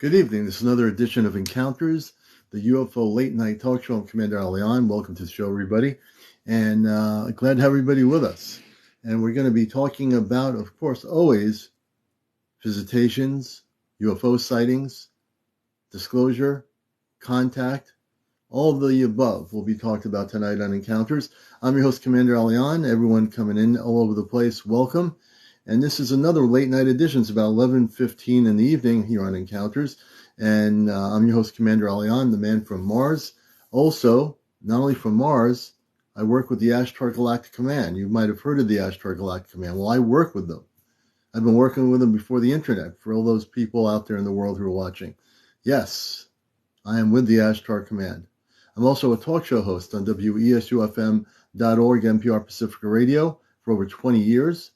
Good evening. This is another edition of Encounters, the UFO late night talk show. I'm CmdrAleon. Welcome to the show, everybody. And glad to have everybody with us. And we're going to be talking about, of course, always visitations, UFO sightings, disclosure, contact, all of the above will be talked about tonight on Encounters. I'm your host, CmdrAleon. Everyone coming in all over the place, welcome. And this is another late night edition. It's about 11:15 in the evening here on Encounters. And I'm your host, CmdrAleon, the man from Mars. Also, not only from Mars, I work with the Ashtar Galactic Command. You might have heard of the Ashtar Galactic Command. Well, I work with them. I've been working with them before the internet, for all those people out there in the world who are watching. Yes, I am with the Ashtar Command. I'm also a talk show host on WESUFM.org, NPR Pacifica Radio, for over 20 years.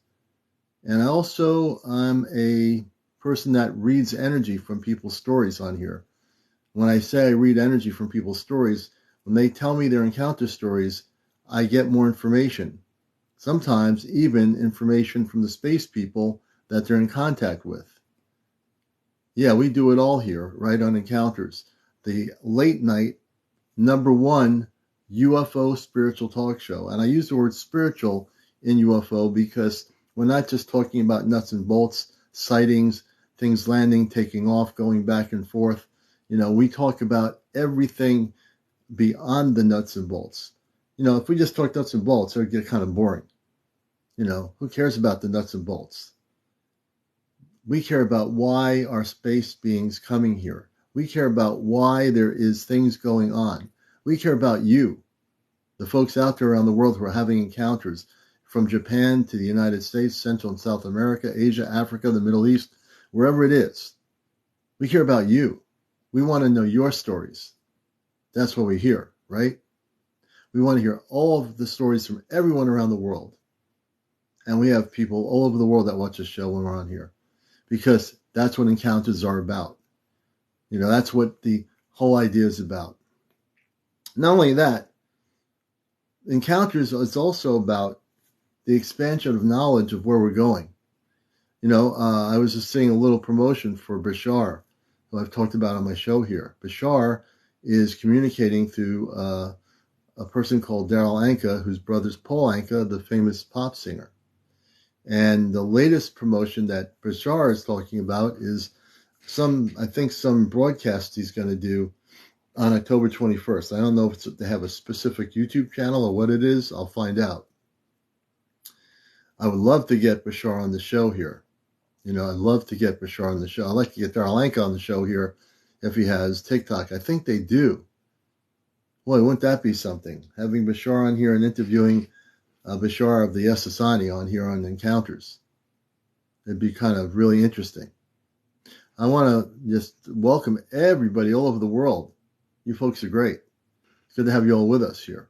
And I'm a person that reads energy from people's stories on here. When I say I read energy from people's stories, when they tell me their encounter stories, I get more information. Sometimes even information from the space people that they're in contact with. Yeah, we do it all here, right on Encounters. The late night, #1 UFO spiritual talk show. And I use the word spiritual in UFO because we're not just talking about nuts and bolts, sightings, things landing, taking off, going back and forth. We talk about everything beyond the nuts and bolts. If we just talk nuts and bolts, it would get kind of boring. Who cares about the nuts and bolts? We care about why are space beings coming here. We care about why there is things going on. We care about you, the folks out there around the world who are having encounters, from Japan to the United States, Central and South America, Asia, Africa, the Middle East, wherever it is. We care about you. We want to know your stories. That's what we hear, right? We want to hear all of the stories from everyone around the world. And we have people all over the world that watch the show when we're on here, because that's what encounters are about. That's what the whole idea is about. Not only that, encounters is also about the expansion of knowledge of where we're going. I was just seeing a little promotion for Bashar, who I've talked about on my show here. Bashar is communicating through a person called Daryl Anka, whose brother's Paul Anka, the famous pop singer. And the latest promotion that Bashar is talking about is some broadcast he's going to do on October 21st. I don't know if they have a specific YouTube channel or what it is. I'll find out. I would love to get Bashar on the show here. I'd love to get Bashar on the show. I'd like to get Daryl Anka on the show here if he has TikTok. I think they do. Boy, wouldn't that be something? Having Bashar on here and interviewing Bashar of the Esasani on here on Encounters. It'd be kind of really interesting. I want to just welcome everybody all over the world. You folks are great. It's good to have you all with us here.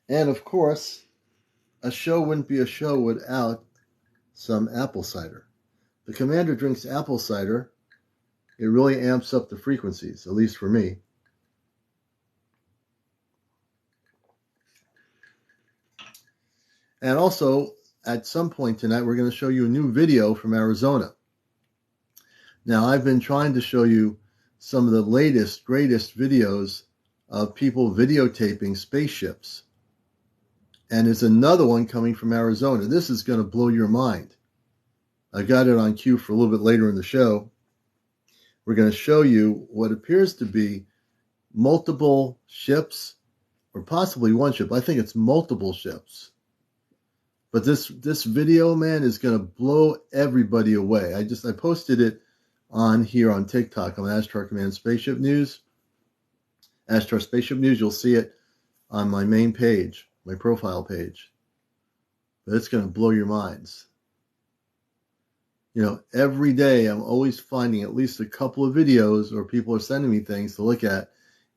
And of course, a show wouldn't be a show without some apple cider. The commander drinks apple cider. It really amps up the frequencies, at least for me. And also, at some point tonight, we're going to show you a new video from Arizona. Now, I've been trying to show you some of the latest, greatest videos of people videotaping spaceships. And there's another one coming from Arizona. This is going to blow your mind. I got it on cue for a little bit later in the show. We're going to show you what appears to be multiple ships, or possibly one ship. I think it's multiple ships. But this video, man, is going to blow everybody away. I posted it on here on TikTok on Ashtar Command Spaceship News. Ashtar Spaceship News, you'll see it on my main page, my profile page. But it's going to blow your minds. Every day I'm always finding at least a couple of videos, or people are sending me things to look at,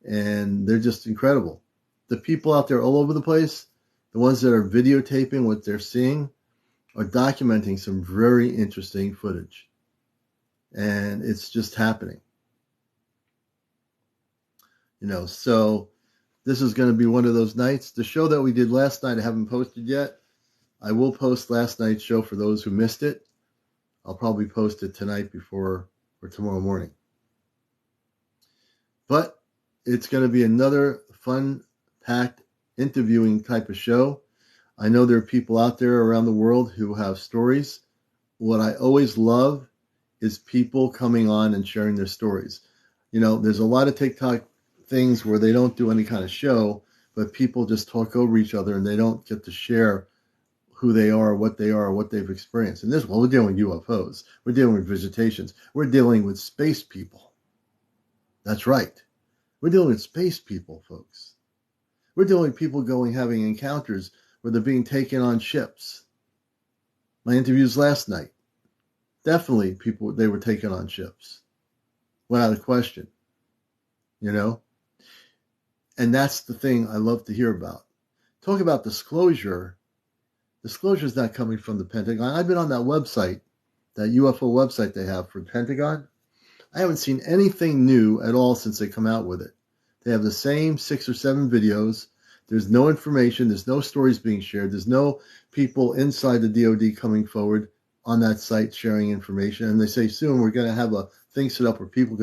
and they're just incredible. The people out there all over the place, the ones that are videotaping what they're seeing, are documenting some very interesting footage. And it's just happening. So this is going to be one of those nights. The show that we did last night, I haven't posted yet. I will post last night's show for those who missed it I'll probably post it tonight before or tomorrow morning. But it's going to be another fun-packed interviewing type of show. I know there are people out there around the world who have stories. What I always love is people coming on and sharing their stories. You know, there's a lot of TikTok things where they don't do any kind of show, but people just talk over each other and they don't get to share who they are, what they've experienced. And this, well, we're dealing with UFOs. We're dealing with visitations. We're dealing with space people. That's right. We're dealing with space people, folks. We're dealing with people having encounters where they're being taken on ships. My interviews last night, definitely they were taken on ships. Without a question. You know? And that's the thing I love to hear about. Talk about disclosure. Disclosure is not coming from the Pentagon. I've been on that website, that UFO website they have for the Pentagon. I haven't seen anything new at all since they come out with it. They have the same 6 or 7 videos. There's no information. There's no stories being shared. There's no people inside the DOD coming forward on that site sharing information. And they say soon we're going to have a thing set up where people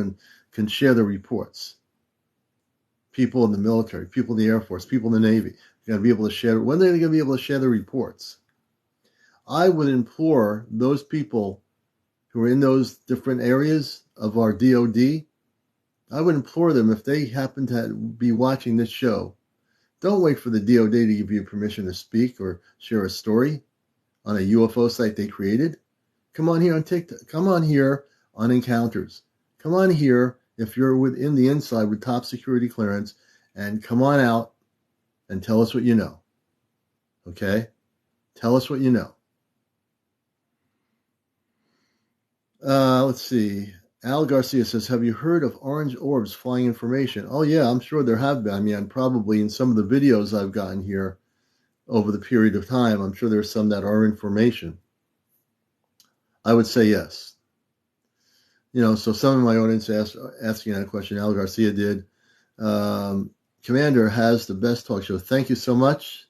can share their reports. People in the military, people in the Air Force, people in the Navy. They're going to be able to share. When are they going to be able to share their reports? I would implore those people who are in those different areas of our DOD, I would implore them, if they happen to be watching this show, don't wait for the DOD to give you permission to speak or share a story on a UFO site they created. Come on here on TikTok. Come on here on Encounters. Come on here if you're within the inside with top security clearance, and come on out and tell us what you know. Okay? Tell us what you know. Let's see. Al Garcia says, have you heard of orange orbs flying information? Oh, yeah, I'm sure there have been. I mean, probably in some of the videos I've gotten here over the period of time, I'm sure there's some that are information. I would say yes. You know, so some of my audience asking that question, Al Garcia did. Commander has the best talk show. Thank you so much.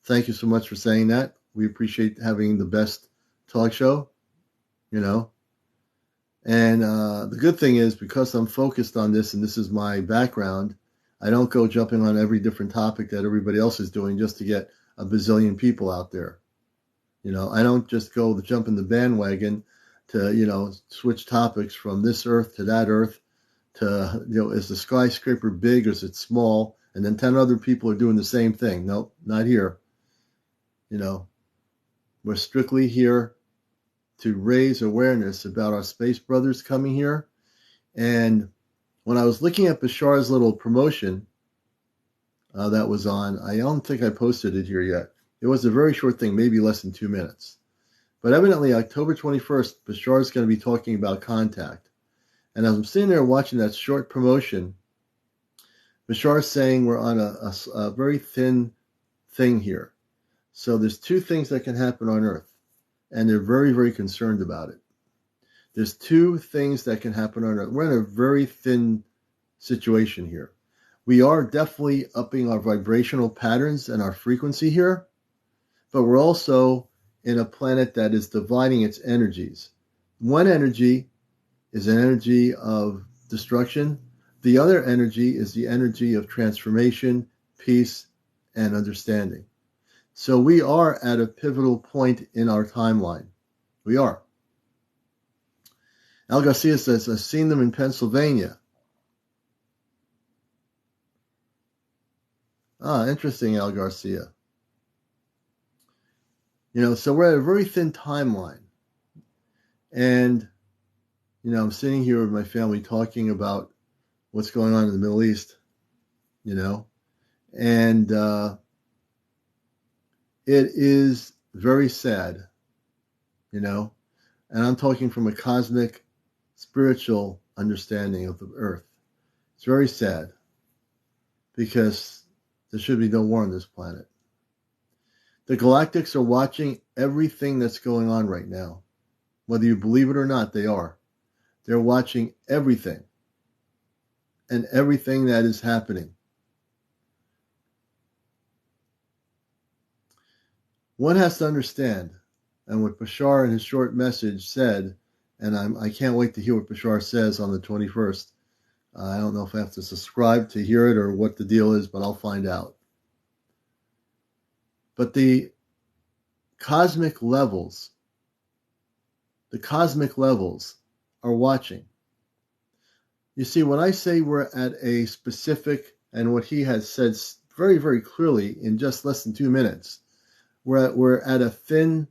Thank you so much for saying that. We appreciate having the best talk show, you know. And the good thing is, because I'm focused on this and this is my background, I don't go jumping on every different topic that everybody else is doing just to get a bazillion people out there. You know, I don't just go to jump in the bandwagon to, you know, switch topics from this earth to that earth to, you know, is the skyscraper big or is it small? And then 10 other people are doing the same thing. Nope, not here. You know, we're strictly here to raise awareness about our space brothers coming here. And when I was looking at Bashar's little promotion that was on, I don't think I posted it here yet. It was a very short thing, maybe less than 2 minutes. But evidently, October 21st, Bashar's going to be talking about contact. And as I'm sitting there watching that short promotion, Bashar's saying we're on a very thin thing here. So there's 2 things that can happen on Earth. And they're very, very concerned about it. There's 2 things that can happen on Earth. We're in a very thin situation here. We are definitely upping our vibrational patterns and our frequency here, but we're also in a planet that is dividing its energies. One energy is an energy of destruction. The other energy is the energy of transformation, peace, and understanding. So we are at a pivotal point in our timeline. We are. Al Garcia says, I've seen them in Pennsylvania. Interesting, Al Garcia. You know, so we're at a very thin timeline. And, you know, I'm sitting here with my family talking about what's going on in the Middle East, you know, and it is very sad, you know, and I'm talking from a cosmic, spiritual understanding of the earth. It's very sad because there should be no war on this planet. The galactics are watching everything that's going on right now. Whether you believe it or not, they are. They're watching everything and everything that is happening. One has to understand, And what Bashar in his short message said, and I can't wait to hear what Bashar says on the 21st. I don't know if I have to subscribe to hear it or what the deal is, but I'll find out. But the cosmic levels are watching. You see, when I say we're at a specific, and what he has said very, very clearly in just less than 2 minutes, we're at a thin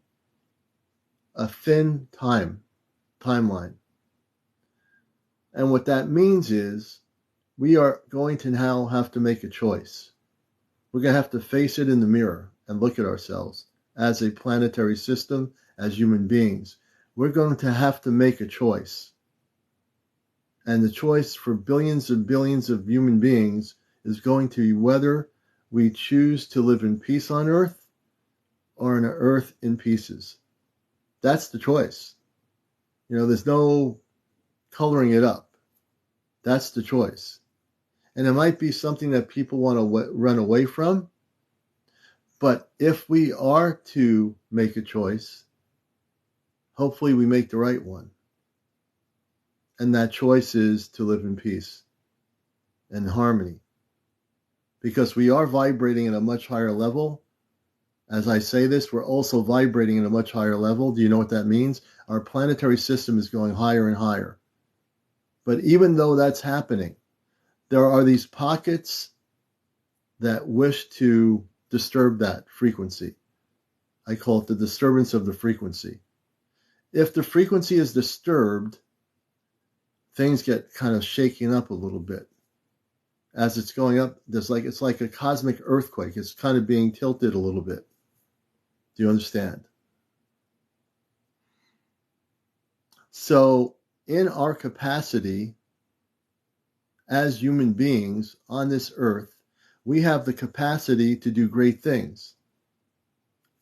timeline. And what that means is we are going to now have to make a choice. We're going to have to face it in the mirror and look at ourselves as a planetary system, as human beings. We're going to have to make a choice. And the choice for billions and billions of human beings is going to be whether we choose to live in peace on Earth or on an Earth in pieces. That's the choice. There's no coloring it up. That's the choice. And it might be something that people want to run away from. But if we are to make a choice, hopefully we make the right one. And that choice is to live in peace and harmony. Because we are vibrating at a much higher level. As I say this, we're also vibrating at a much higher level. Do you know what that means? Our planetary system is going higher and higher. But even though that's happening, there are these pockets that wish to disturb that frequency. I call it the disturbance of the frequency. If the frequency is disturbed, things get kind of shaking up a little bit. As it's going up, it's like a cosmic earthquake. It's kind of being tilted a little bit. Do you understand? So, in our capacity as human beings on this earth, we have the capacity to do great things.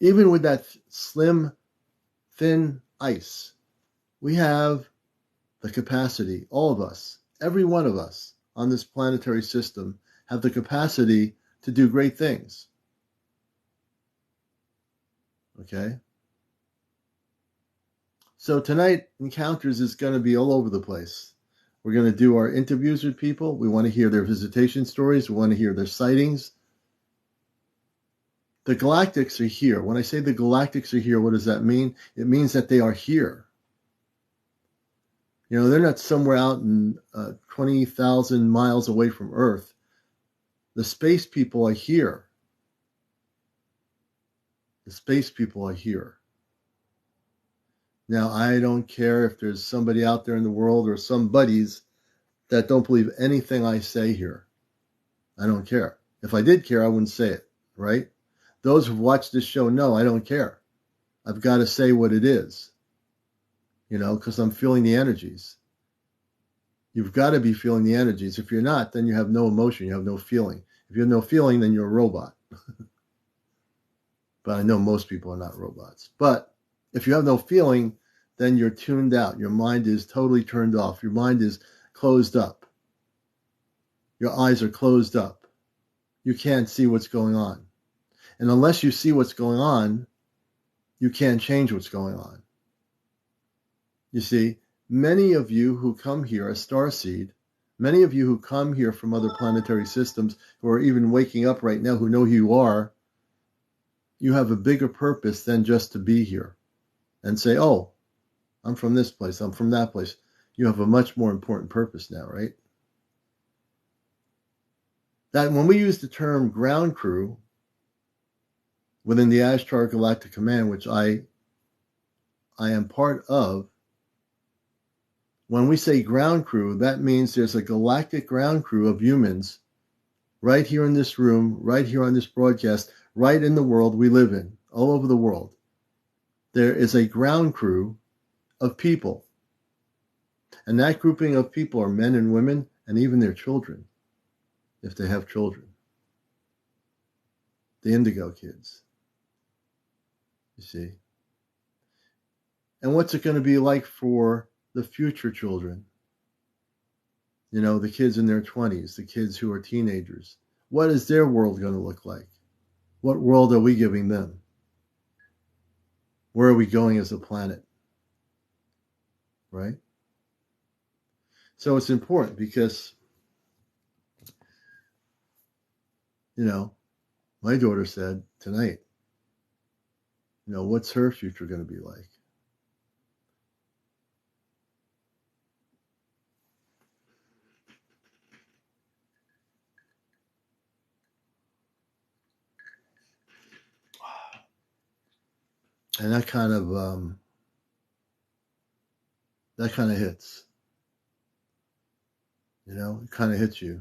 Even with that slim, thin ice, we have the capacity, all of us, every one of us on this planetary system have the capacity to do great things. Okay? So tonight, Encounters is going to be all over the place. We're going to do our interviews with people. We want to hear their visitation stories. We want to hear their sightings. The galactics are here. When I say the galactics are here, what does that mean? It means that they are here. They're not somewhere out in 20,000 miles away from Earth. The space people are here. The space people are here. Now, I don't care if there's somebody out there in the world or some buddies that don't believe anything I say here. I don't care. If I did care, I wouldn't say it, right? Those who've watched this show know I don't care. I've got to say what it is, because I'm feeling the energies. You've got to be feeling the energies. If you're not, then you have no emotion, you have no feeling. If you have no feeling, then you're a robot. But I know most people are not robots. But if you have no feeling, then you're tuned out. Your mind is totally turned off. Your mind is closed up. Your eyes are closed up. You can't see what's going on. And unless you see what's going on, you can't change what's going on. You see, many of you who come here as starseed, many of you who come here from other planetary systems, who are even waking up right now, who know who you are, you have a bigger purpose than just to be here and say, oh, I'm from this place, I'm from that place. You have a much more important purpose now, right? That when we use the term ground crew within the Ashtar Galactic Command, which I am part of, when we say ground crew, that means there's a galactic ground crew of humans right here in this room, right here on this broadcast, right in the world we live in, all over the world. There is a ground crew of people. And that grouping of people are men and women and even their children, if they have children. The indigo kids. You see? And what's it going to be like for the future children? The kids in their 20s, the kids who are teenagers. What is their world going to look like? What world are we giving them? where are we going as a planet, right? So it's important because, my daughter said tonight, what's her future going to be like? And that kind of hits. It kind of hits you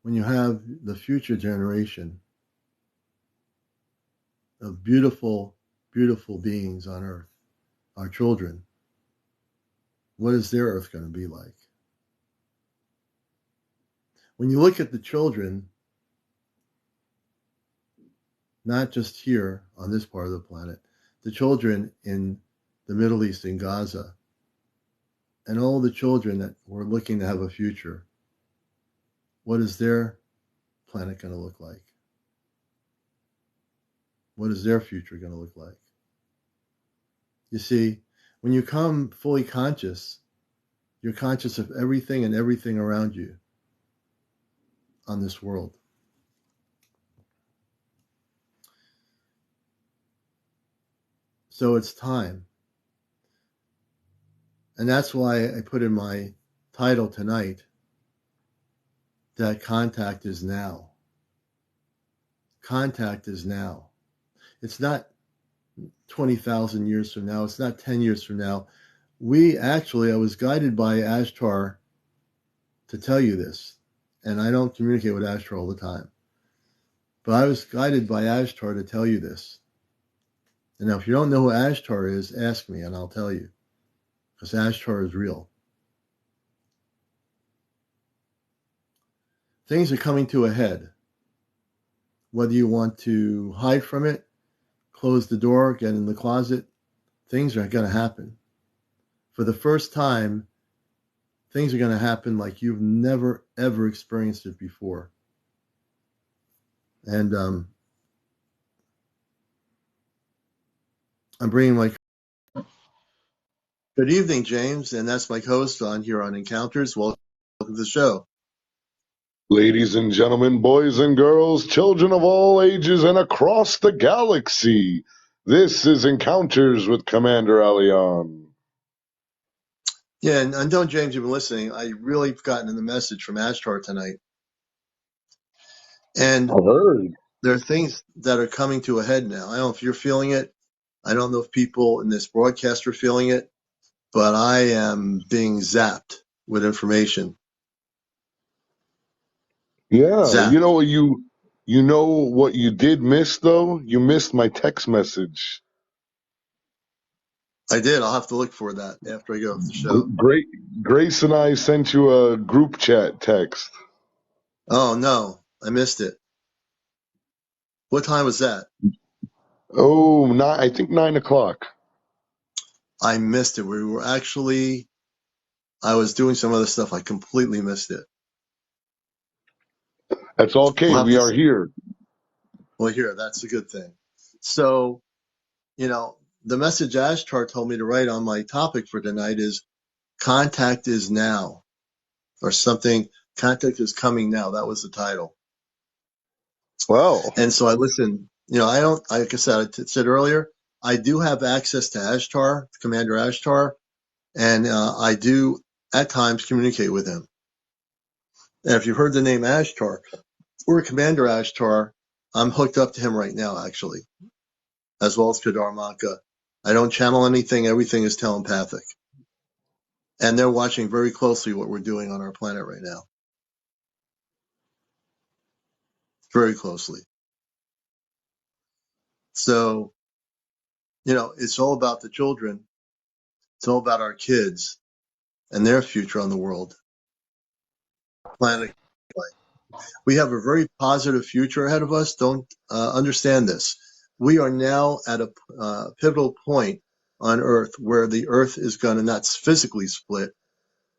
when you have the future generation of beautiful, beautiful beings on Earth, our children. What is their Earth going to be like? When you look at the children, not just here on this part of the planet, the children in the Middle East, in Gaza, and all the children that were looking to have a future, what is their planet going to look like? What is their future going to look like? You see, when you come fully conscious, you're conscious of everything and everything around you on this world. So it's time. And that's why I put in my title tonight that contact is now. Contact is now. It's not 20,000 years from now. It's not 10 years from now. I was guided by Ashtar to tell you this. And I don't communicate with Ashtar all the time. But I was guided by Ashtar to tell you this. And now if you don't know who Ashtar is, ask me and I'll tell you. Because Ashtar is real. Things are coming to a head. Whether you want to hide from it, close the door, get in the closet, things are going to happen. For the first time, things are going to happen like you've never, ever experienced it before. And I'm bringing my... Good evening, James, and that's my host on here on Encounters. Welcome to the show. Ladies and gentlemen, boys and girls, children of all ages and across the galaxy, this is Encounters with CmdrAleon. Yeah, and I know, James, you've been listening. I really have gotten the message from Ashtar tonight. And I've heard. there are things that are coming to a head now. I don't know if you're feeling it. I don't know if people in this broadcast are feeling it, but I am being zapped with information. Yeah, Zapped. you know what you did miss though? You missed my text message. I did. I'll have to look for that after I get off the show. Grace and I sent you a group chat text. Oh, no. I missed it. What time was that? I think 9 o'clock. I missed it. I was doing some other stuff. I completely missed it. That's okay. We are here. Well, here, that's a good thing. So, the message Ashtar told me to write on my topic for tonight is contact is now, or something. Contact is coming now. That was the title. Wow. And so I listened. Like I said earlier, I do have access to Ashtar, Commander Ashtar, and I do at times communicate with him. And if you've heard the name Ashtar or Commander Ashtar, I'm hooked up to him right now, actually, as well as Kadar Manka. I don't channel anything. Everything is telepathic. And they're watching very closely what we're doing on our planet right now. Very closely. So, it's all about the children. It's all about our kids and their future on the world. Planet. We have a very positive future ahead of us. Don't understand this. We are now at a pivotal point on Earth where the Earth is going to not physically split,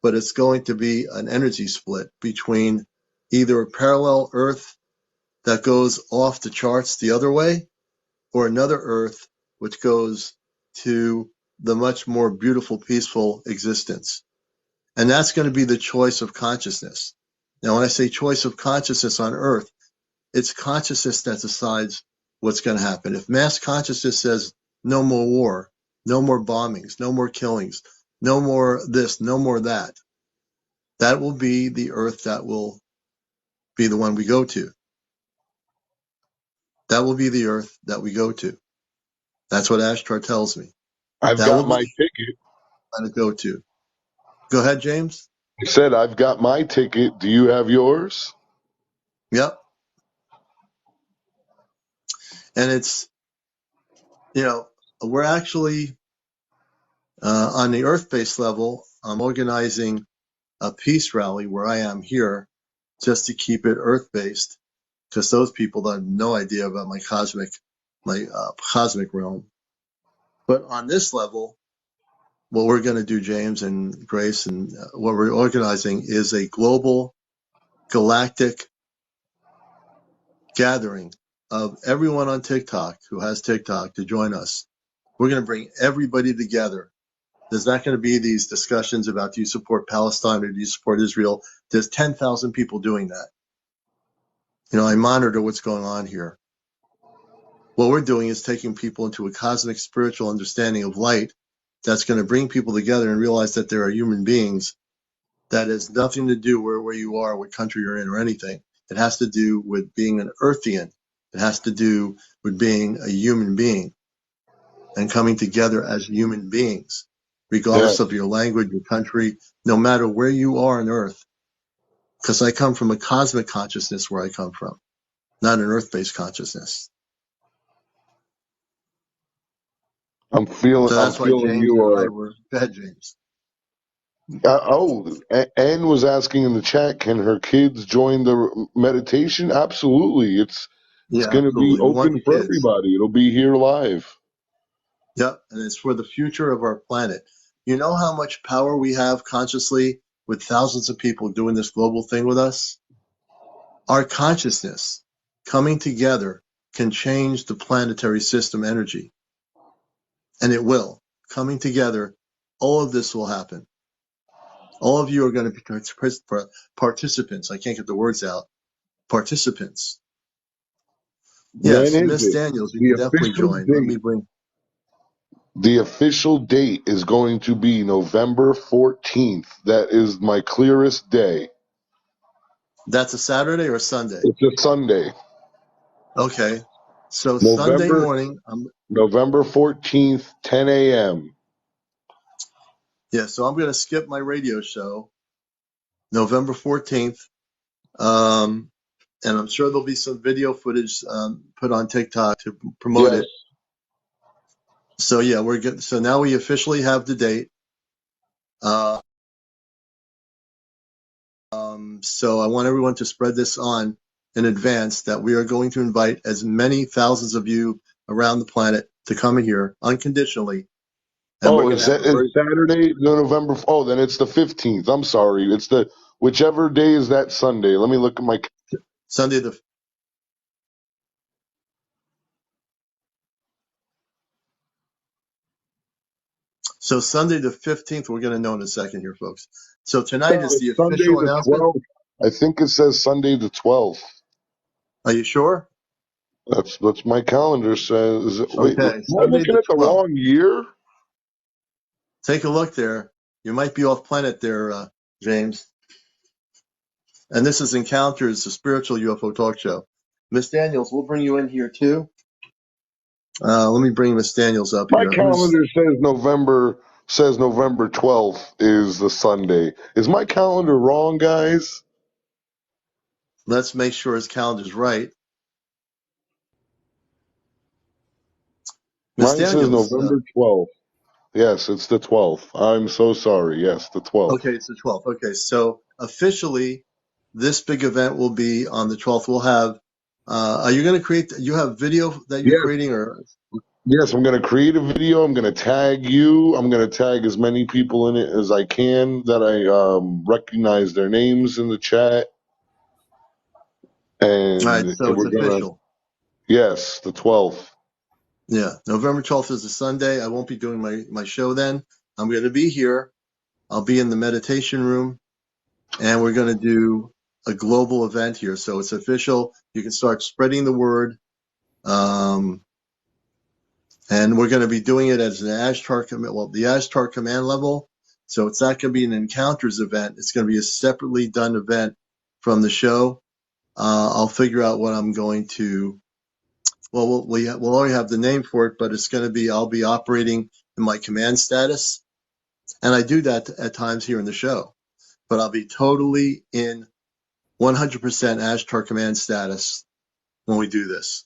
but it's going to be an energy split between either a parallel Earth that goes off the charts the other way, or another Earth which goes to the much more beautiful, peaceful existence. And that's going to be the choice of consciousness. Now, when I say choice of consciousness on Earth, it's consciousness that decides what's going to happen. If mass consciousness says no more war, no more bombings, no more killings, no more this, no more that, that will be the Earth that will be the one we go to. That will be the Earth that we go to. That's what Ashtar tells me. I've That got will be my the ticket. one to go to. Go ahead, James. I said I've got my ticket. Do you have yours? Yep. And it's, we're actually on the Earth-based level. I'm organizing a peace rally where I am here just to keep it Earth-based, because those people have no idea about my cosmic realm. But on this level, what we're going to do, James and Grace, and what we're organizing is a global galactic gathering of everyone on TikTok who has TikTok to join us. We're going to bring everybody together. There's not going to be these discussions about do you support Palestine or do you support Israel. There's 10,000 people doing that. I monitor what's going on here. What we're doing is taking people into a cosmic spiritual understanding of light that's going to bring people together and realize that there are human beings. That has nothing to do where you are, what country you're in, or anything. It has to do with being an Earthian. It has to do with being a human being and coming together as human beings, regardless Yes. of your language, your country, no matter where you are on Earth. Because I come from a cosmic consciousness where I come from, not an Earth-based consciousness. I'm feeling. So I'm that's why feeling James you and I are. were, go ahead, James. Anne was asking in the chat, can her kids join the meditation? Absolutely. It's Yeah, going to be absolutely. We want open the for kids. everybody. It'll be here live. Yep, and it's for the future of our planet. You know how much power we have consciously with thousands of people doing this global thing with us? Our consciousness coming together can change the planetary system energy. And it will. Coming together, all of this will happen. All of you are going to be participants. I can't get the words out. Participants. When Yes, is Miss it? Daniels, you The can definitely official join. Let date. me bring. The official date is going to be November 14th. That is my clearest day. That's a Saturday or Sunday? It's a Sunday. Okay. So Sunday November morning, November 14th, 10 a.m. so I'm going to skip my radio show, November 14th. And I'm sure there'll be some video footage put on TikTok to promote Yes. it. So yeah, we're good. So now we officially have the date. So I want everyone to spread this on in advance that we are going to invite as many thousands of you around the planet to come here unconditionally. And we're Oh, going to is have that a is very Saturday, no, November? Oh, then it's the 15th. I'm sorry. It's the whichever day is that Sunday. Let me look at my. Sunday Sunday the 15th, we're going to know in a second here, folks. So tonight No, is the it's Sunday official the announcement. 12th. I think it says Sunday the 12th. Are you sure? That's my calendar says. Wait, am Okay, I Sunday looking the at the 12th. wrong year? Take a look there. You might be off planet there, James. And this is Encounters, the spiritual UFO talk show. Miss Daniels, we'll bring you in here too. Let me bring Miss Daniels up My here. calendar says November 12th is the Sunday. Is my calendar wrong, guys? Let's make sure his calendar's right. Miss Mine says Daniels, November 12th. Yes, it's the 12th. I'm so sorry. Yes, the 12th. okay, it's the 12th. Okay, so officially, this big event will be on the 12th. We'll have, are you going to you have video that you're Yes, creating or? yes, I'm going to create a video. I'm going to tag you. I'm going to tag as many people in it as I can that I recognize their names in the chat. All right, And so it's we're going to, official. yes, the 12th. Yeah, November 12th is a Sunday. I won't be doing my show then. I'm going to be here. I'll be in the meditation room, and we're going to do a global event here. So it's official. You can start spreading the word. And we're going to be doing it as an Ashtar command, well, the Ashtar command level. So it's not going to be an encounters event. It's going to be a separately done event from the show. I'll figure out what I'm going to. Well, we'll already have the name for it, but it's going to be. I'll be operating in my command status, and I do that at times here in the show. But I'll be totally in 100% Ashtar command status when we do this.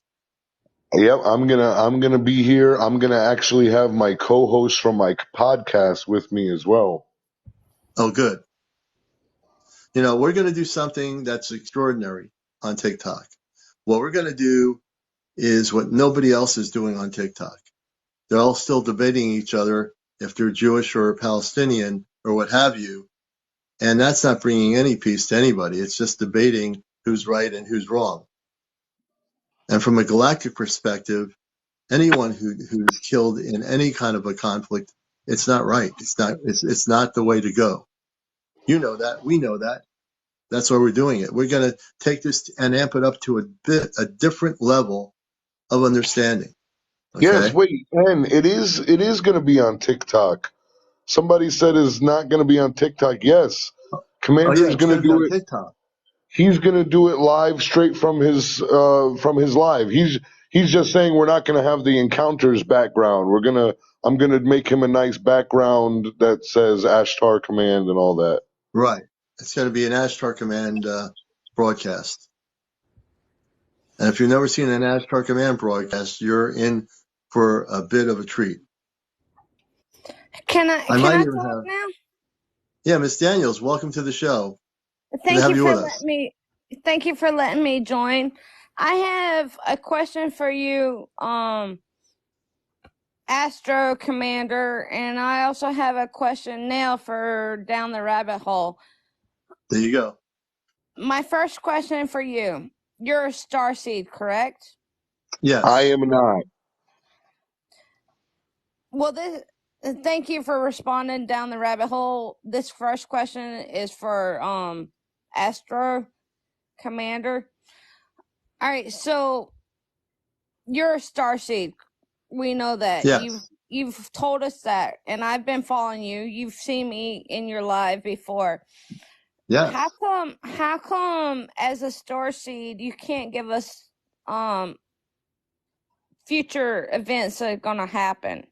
Yep, I'm gonna be here. I'm gonna actually have my co-host from my podcast with me as well. Oh, good. We're going to do something that's extraordinary on TikTok. What we're going to do is what nobody else is doing on TikTok. They're all still debating each other if they're Jewish or Palestinian or what have you. And that's not bringing any peace to anybody. It's just debating who's right and who's wrong. And from a galactic perspective, anyone who's killed in any kind of a conflict, it's not right. It's not the way to go. You know that. We know that. That's why we're doing it. We're going to take this and amp it up to a different level of understanding. Yes, Okay. wait, and it is gonna be on TikTok. Somebody said it's not gonna be on TikTok. Yes, Oh yeah, Commander's it's gonna going to be do on it. TikTok. He's gonna do it live straight from his live. He's just saying we're not gonna have the encounters background. I'm gonna make him a nice background that says Ashtar Command and all that. Right. It's going to be an Ashtar Command broadcast. And if you've never seen an Ashtar Command broadcast, you're in for a bit of a treat. Can I I might even talk have. now? Yeah, Miss Daniels, welcome to the show. Good to Thank have you you for with letting us. me thank you for letting me join. I have a question for you, Astro Commander, and I also have a question now for Down the Rabbit Hole. There you go. My first question for you. You're a starseed, correct? I Yes. am not. Well, thank you for responding Down the Rabbit Hole. This first question is for Astro Commander. All right, so you're a starseed. We know that. Yes. You've told us that, and I've been following you. You've seen me in your live before. Yes. How come as a starseed you can't give us future events that are gonna happen?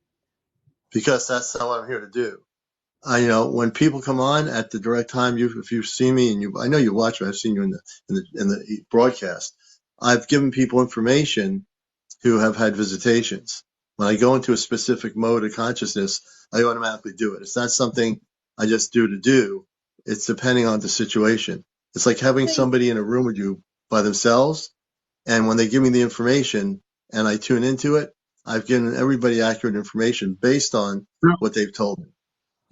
Because that's not what I'm here to do. When people come on at the direct time, if you've seen me and I know you watch me, I've seen you in the broadcast. I've given people information who have had visitations. When I go into a specific mode of consciousness, I automatically do it. It's not something I just do to do. It's depending on the situation. It's like having somebody in a room with you by themselves. And when they give me the information and I tune into it, I've given everybody accurate information based on what they've told me.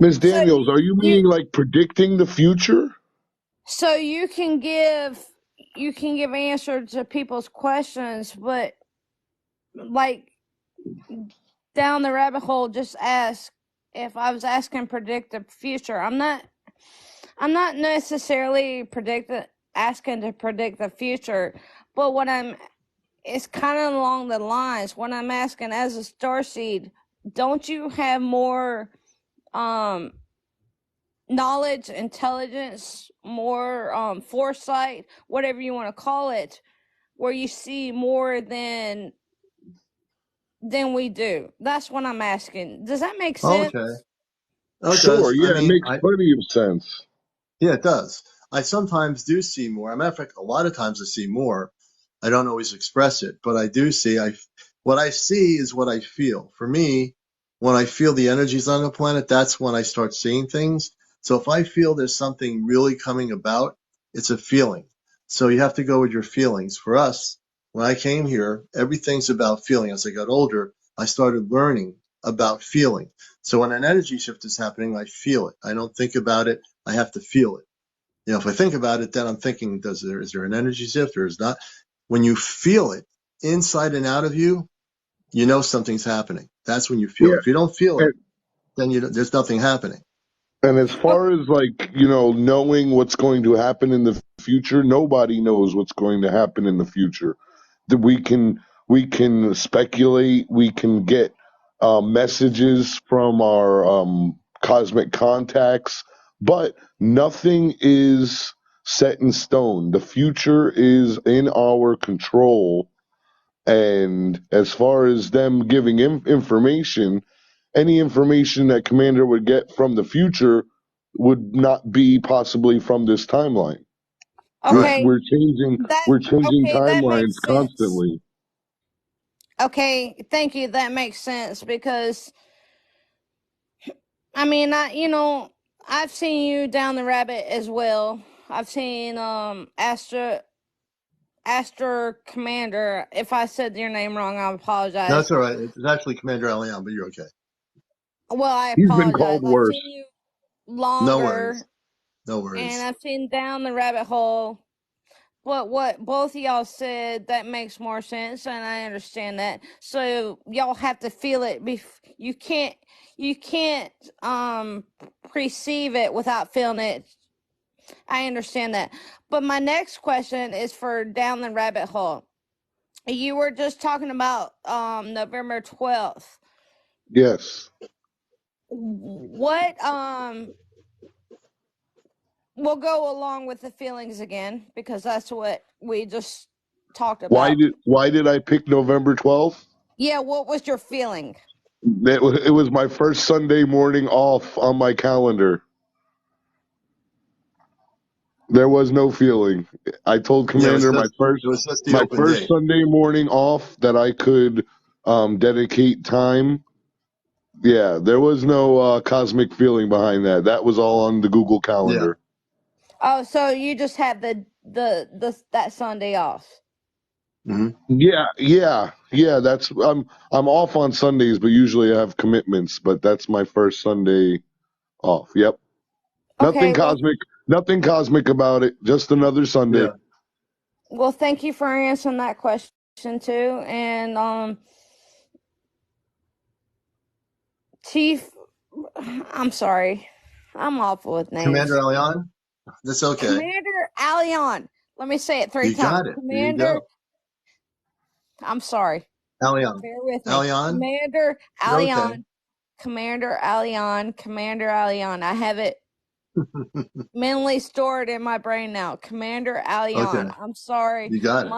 Miss So Daniels, are you you meaning like predicting the future? so you can give answers to people's questions, but like Down the Rabbit Hole just ask if I was asking predict the future. I'm not necessarily asking to predict the future, but it's kind of along the lines when I'm asking as a starseed, don't you have more knowledge, intelligence, more foresight, whatever you want to call it, where you see more than we do? That's what I'm asking. Does that make sense? Okay. Oh, it Sure, does. I yeah, it mean, makes plenty of sense. yeah, it does. I sometimes do see more. As a matter of fact, a lot of times I see more. I don't always express it, but I do see. What I see is what I feel. For me, when I feel the energies on the planet, that's when I start seeing things. So if I feel there's something really coming about, it's a feeling. So you have to go with your feelings. For us, when I came here, everything's about feeling. As I got older, I started learning about feeling. So when an energy shift is happening, I feel it. I don't think about it. I have to feel it. If I think about it, then I'm thinking, is there an energy shift or is not? When you feel it inside and out of you, you know something's happening. That's when you feel it. If you don't feel Yeah. it, then there's nothing happening. And as far as like, knowing what's going to happen in the future, nobody knows what's going to happen in the future. That we can speculate, we can get messages from our cosmic contacts, but nothing is set in stone. The future is in our control, and as far as them giving information, any information that Commander would get from the future would not be possibly from this timeline. Right. Okay, We're changing that we're changing that timelines makes sense. constantly. Okay, thank you. That makes sense because I mean, I've seen you down the rabbit as well. I've seen Astra Commander. If I said your name wrong, I No, apologize. that's all right. It's actually CmdrAleon, but you're okay. Well, I He's been apologize. called I've worse. seen you No longer, worries. No and worries. I've seen down the rabbit hole. But what both of y'all said, that makes more sense, and I understand that. So y'all have to feel it. You can't perceive it without feeling it. I understand that. But my next question is for down the rabbit hole. You were just talking about November 12th. Yes. What we'll go along with the feelings again because that's what we just talked about. Why did I pick November 12th? Yeah, what was your feeling? It was my first Sunday morning off on my calendar. There was no feeling. I told Yeah, Commander it was just the my open first date. Sunday morning off that I could dedicate time. Yeah, there was no cosmic feeling behind that. That was all on the Google Yeah. Calendar. Oh, so you just had the that Sunday off. Hmm. Yeah. That's I'm off on Sundays, but usually I have commitments. But that's my first Sunday off. Yep. Nothing Okay, cosmic. Nothing cosmic about it. Just another Sunday. Yeah. well, thank you for answering that question too. And Chief, I'm sorry, I'm awful with names. CmdrAleon, that's okay. CmdrAleon. Let me say it 3 You times. got it. There you Commander, go. I'm sorry. Aleon. Bear with me. Aleon, Commander you're okay. Aleon. Commander Aleon. I have it mentally stored in my brain now. Commander Okay. Aleon. I'm sorry. You got it.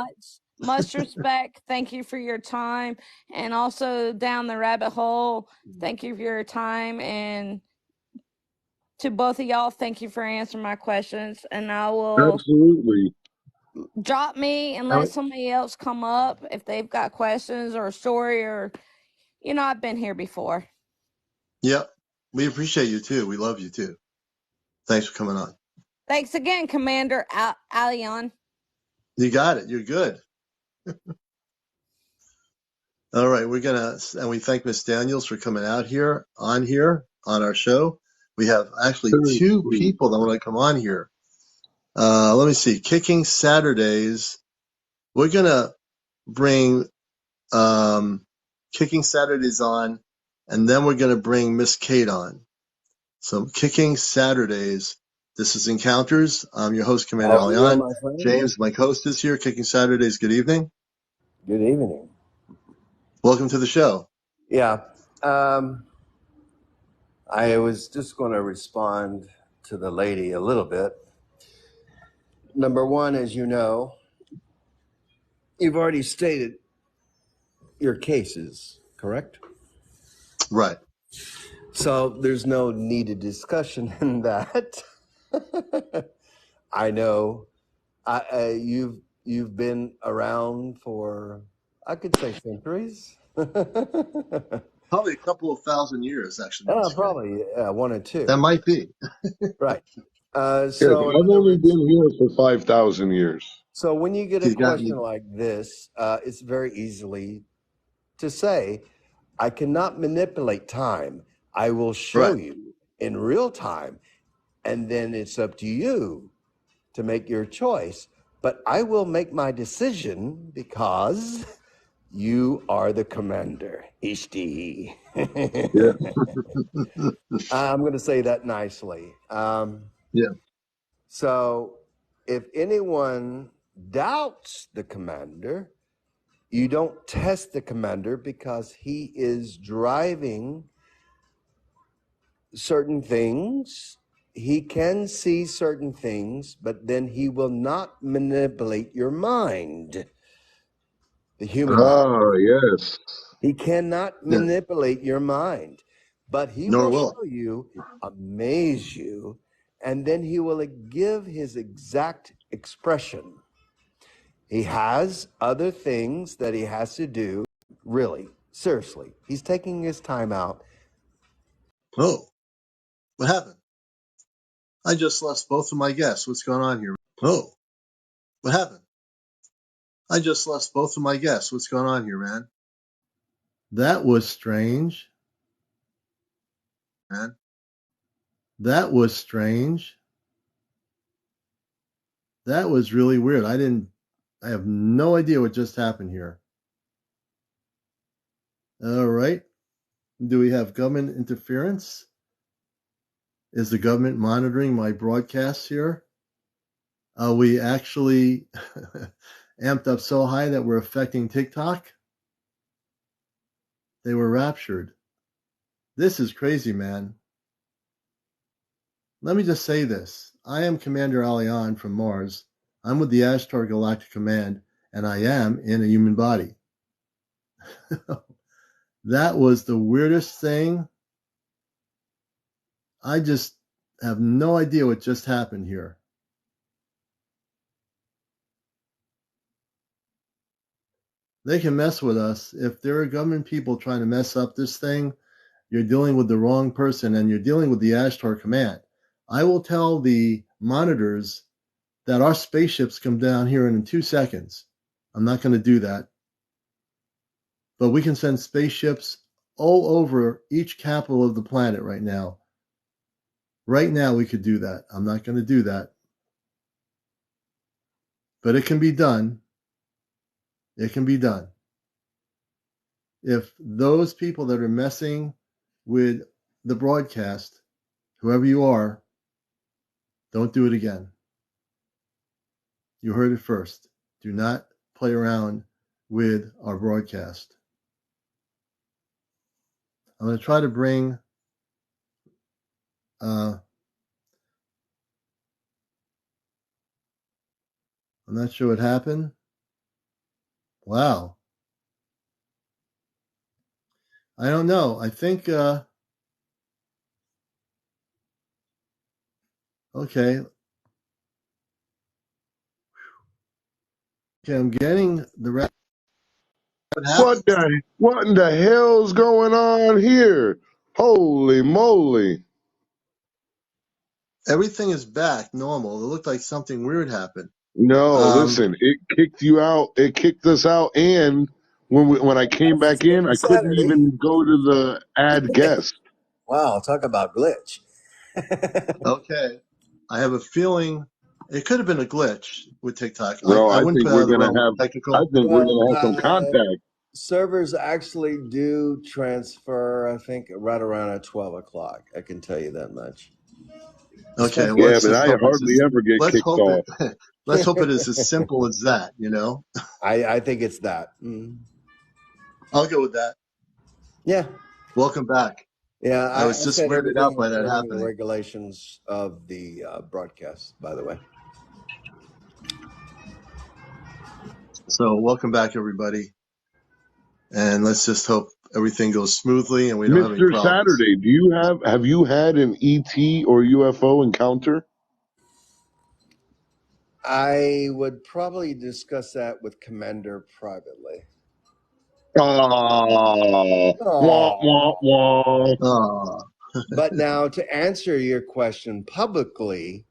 Much respect. Thank you for your time. And also down the rabbit hole, thank you for your time. And to both of y'all, thank you for answering my questions. And I will Absolutely. drop me and let somebody else come up if they've got questions or a story or I've been here before. Yep. We appreciate you too. We love you too. Thanks for coming on. Thanks again, Commander Aleon. You got it. You're good. All right. And we thank Miss Daniels for coming out here on our show. We have actually Very two sweet. people that want to come on here. Let me see. Kicking Saturdays. We're going to bring Kicking Saturdays on, and then we're going to bring Miss Kate on. So Kicking Saturdays. This is Encounters. I'm your host, Commander How are you, Alian. my friend? James, my host, is here. Kicking Saturdays. Good evening. Good evening. Welcome to the show. Yeah, I was just going to respond to the lady a little bit. Number one, as you know, you've already stated your cases, correct? Right. So there's no needed discussion in that. I know you've been around for, I could say, centuries. Probably a couple of thousand years, actually. No, just kidding. Probably one or two. That might be. Right. Yes, So in I've other only words, been here for 5,000 years. so when you get a You got question like this, it's very easily to say, I cannot manipulate time. I will show right. you in real time, and then it's up to you to make your choice. But I will make my decision because You are the commander. Ishti. Yeah. I'm going to say that nicely. Yeah. So if anyone doubts the commander, you don't test the commander because he is driving certain things. He can see certain things, but then he will not manipulate your mind, the human mind. Ah, yes. He cannot Yeah. manipulate your mind, but he Nor will will show you, amaze you, and then he will give his exact expression. He has other things that he has to do. Really, seriously, he's taking his time out. Oh, what happened? I just lost both of my guests. What's going on here? Oh, what happened? I just lost both of my guests. What's going on here, man? That was strange. Man. That was strange. That was really weird. I have no idea what just happened here. All right. Do we have government interference? Is the government monitoring my broadcasts here? Are we actually amped up so high that we're affecting TikTok? They were raptured. This is crazy, man. Let me just say this. I am CmdrAleon from Mars. I'm with the Ashtar Galactic Command, and I am in a human body. That was the weirdest thing. I just have no idea what just happened here. They can mess with us. If there are government people trying to mess up this thing, you're dealing with the wrong person, and you're dealing with the Ashtar Command. I will tell the monitors that our spaceships come down here in 2 seconds. I'm not going to do that. But we can send spaceships all over each capital of the planet right now. Right now, we could do that. I'm not going to do that. But it can be done. It can be done. If those people that are messing with the broadcast, whoever you are, don't do it again. You heard it first. Do not play around with our broadcast. I'm going to try to bring I'm not sure what happened. Wow. I don't know. I think okay. Okay, I'm getting the rest. What happened? What in the hell's going on here? Holy moly. Everything is back normal. It looked like something weird happened. No, listen, it kicked you out. It kicked us out. And when I came back in, I couldn't Saturday. even go to the add guest. Wow, talk about glitch. Okay. I have a feeling it could have been a glitch with TikTok. Bro, I I wouldn't think put out we're of the gonna realm of have I technical. think we're Well, gonna have some contact. servers actually do transfer, I think, right around at 12 o'clock. I can tell you that much. Okay, Especially, well, Yeah, let's but just I hope it's hardly ever get let's kicked hope off. it let's hope it is as simple as that, you know? I think it's that. Mm. I'll go with that. Yeah. Welcome back. Yeah, I was I just set weirded out everything by that according to the happening. regulations of the broadcast, by the way. So, welcome back, everybody. And let's just hope everything goes smoothly and we don't have any Mr. problems. Saturday, have you had an ET or UFO encounter? I would probably discuss that with Commander privately. Oh, wah, wah, Aww. wah. Ah, But now, to answer your question publicly,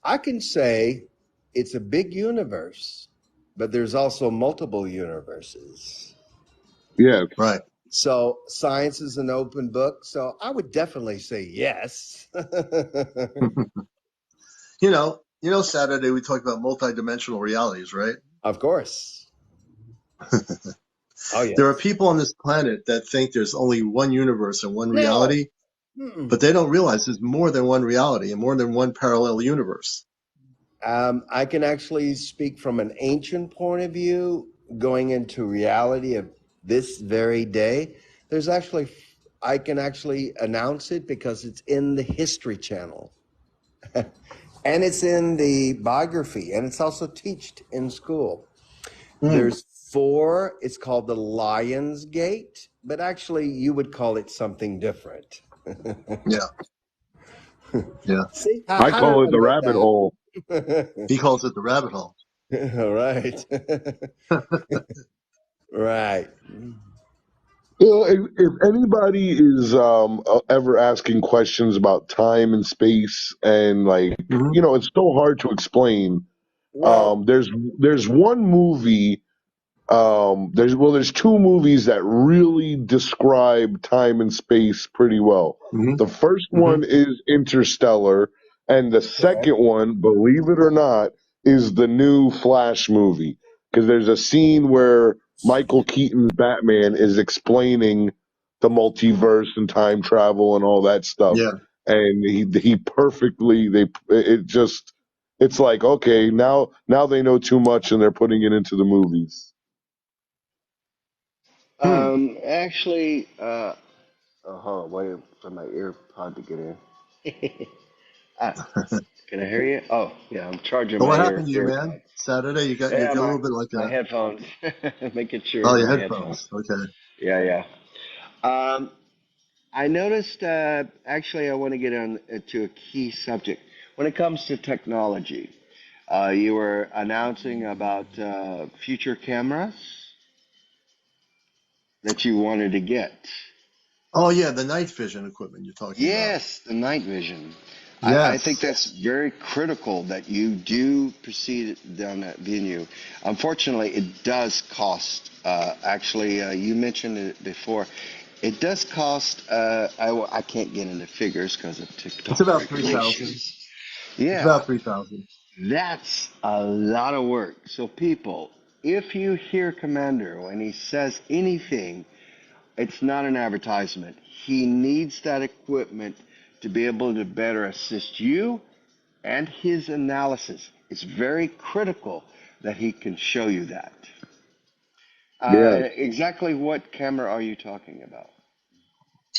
I can say it's a big universe, but there's also multiple universes. Yes. right. So science is an open book. So I would definitely say yes. Saturday we talked about multidimensional realities, right? Of course. Oh, There are yes. people on this planet that think there's only one universe and one No. reality, but they don't realize there's more than one reality and more than one parallel universe. I can actually speak from an ancient point of view, going into reality of this very day. There's actually, I can actually announce it because it's in the History Channel. And it's in the biography, and it's also taught in school. There's four, it's called the Lion's Gate, but actually you would call it something different. Yeah. Yeah. See, I how did call it I the get rabbit hole. that? He calls it the rabbit hole. All right. Right. You know, if anybody is ever asking questions about time and space and like, Mhm. you know, it's so hard to explain. Well, There's one movie. There's two movies that really describe time and space pretty well. Mhm. The first Mhm. one is Interstellar, and the okay. second one, believe it or not, is the new Flash movie. Because there's a scene where Michael Keaton's Batman is explaining the multiverse and time travel and all that stuff, Yeah. and he perfectly it's like, okay, now they know too much and they're putting it into the movies. Hmm. Actually, oh, hold on, wait for my ear pod to get in. ah, can I hear you? Oh, yeah, I'm charging So my what happened to you, ear man? pod. Saturday, you Yeah, got a little bit like my a, headphones. Making sure oh, it's your my headphones. headphones. Okay. Yeah, yeah. Um, I noticed. Actually, I want to get on to a key subject when it comes to technology. You were announcing about future cameras that you wanted to get. Oh, yeah, the night vision equipment you're talking about. Yes, the night vision. I think Yes. that's very critical that you do proceed down that venue. Unfortunately, it does cost. Actually, you mentioned it before. It does cost. I can't get into figures because of It's TikTok about 3,000. regulations. It's Yeah, about 3,000. that's a lot of work. So, people, if you hear Commander when he says anything, it's not an advertisement. He needs that equipment to be able to better assist you and his analysis. It's very critical that he can show you that. Yeah. Exactly what camera are you talking about?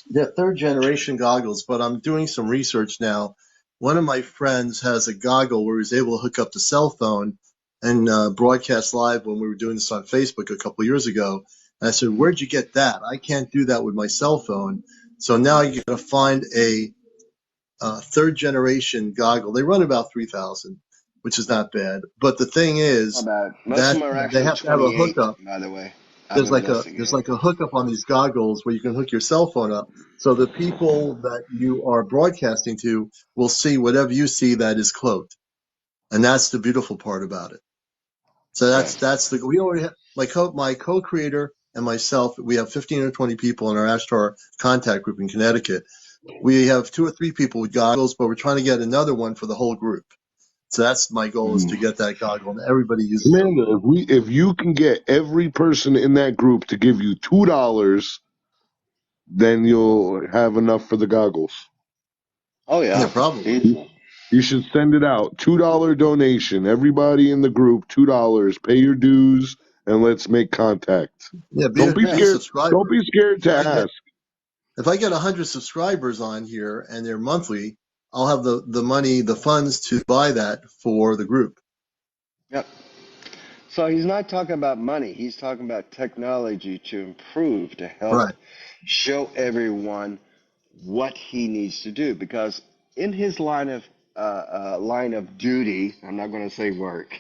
They're third generation goggles, but I'm doing some research now. One of my friends has a goggle where he was able to hook up the cell phone and broadcast live when we were doing this on Facebook a couple of years ago. And I said, "Where'd you get that? I can't do that with my cell phone." So now you got to find a third generation goggle. They run about 3,000, which is not bad. But the thing Not is bad. Most of that them are they actually have to have a 28, hookup. by the way. I've There's been like investigating. a hookup on these goggles where you can hook your cell phone up. So the people that you are broadcasting to will see whatever you see that is cloaked. And that's the beautiful part about it. So Yeah. we already have my co-creator and myself, we have 15 or 20 people in our Ashtar contact group in Connecticut. We have 2 or 3 people with goggles, but we're trying to get another one for the whole group. So that's my goal, is to get that goggle, and everybody uses them. Amanda, if you can get every person in that group to give you $2, then you'll have enough for the goggles. Oh, Yeah, yeah. probably. Easy. You should send it out. $2 donation. Everybody in the group, $2. Pay your dues and let's make contact. Yeah, Don't be Yeah. be a scared. Don't subscriber. be scared to If I get ask. if I get 100 subscribers on here and they're monthly, I'll have the money, the funds to buy that for the group. Yep. So he's not talking about money. He's talking about technology to improve, to help Right. show everyone what he needs to do. Because in his line of duty, I'm not going to say work.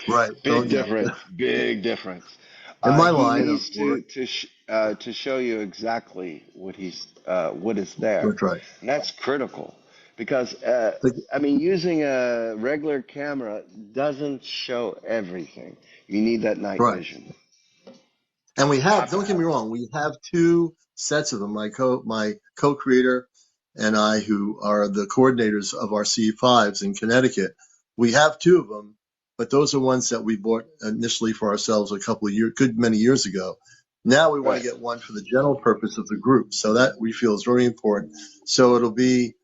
Right. So Big yeah, difference. Big difference. in my He line of needs work, to show you exactly what is there, that's right. and that's critical because The- I mean using a regular camera doesn't show everything. You need that night Right. vision. And we have, Got to don't get have me it. wrong, we have 2 sets of them. My co-creator and I, who are the coordinators of our C5s in Connecticut, we have 2 of them. but those are ones that we bought initially for ourselves a couple of years, many years ago. Now we want to get one for the general purpose of the group. So that we feel is very important. So it'll be